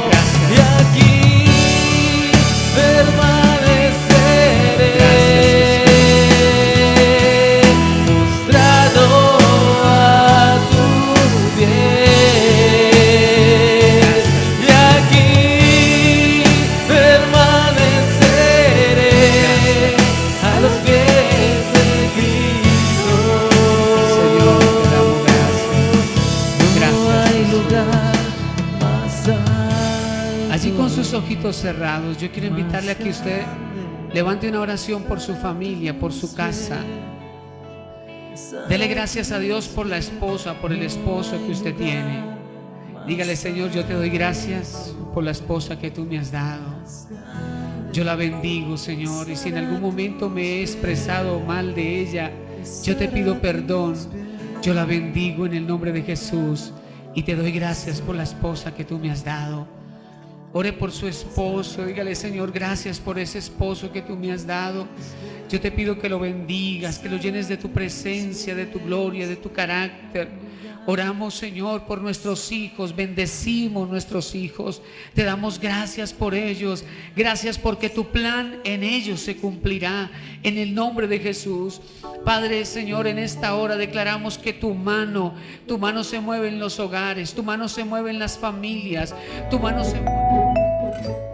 Gracias. Y aquí permaneceré, postrado a tus pies. Y aquí permaneceré a los pies de Cristo. Señor, te damos gracias. No Gracias, hay Jesús. lugar más alto. Allí con sus ojitos cerrados, yo quiero invitarle a que usted levante una oración por su familia, por su casa. Dele gracias a Dios por la esposa, por el esposo que usted tiene. Dígale: Señor, yo te doy gracias por la esposa que tú me has dado. Yo la bendigo, Señor, y si en algún momento me he expresado mal de ella, yo te pido perdón. Yo la bendigo en el nombre de Jesús y te doy gracias por la esposa que tú me has dado. Ore por su esposo, dígale: Señor, gracias por ese esposo que tú me has dado. Yo te pido que lo bendigas, que lo llenes de tu presencia, de tu gloria, de tu carácter. Oramos, Señor, por nuestros hijos, bendecimos nuestros hijos, te damos gracias por ellos, gracias porque tu plan en ellos se cumplirá, en el nombre de Jesús. Padre, Señor, en esta hora declaramos que tu mano se mueve en los hogares, tu mano se mueve en las familias, tu mano se mueve.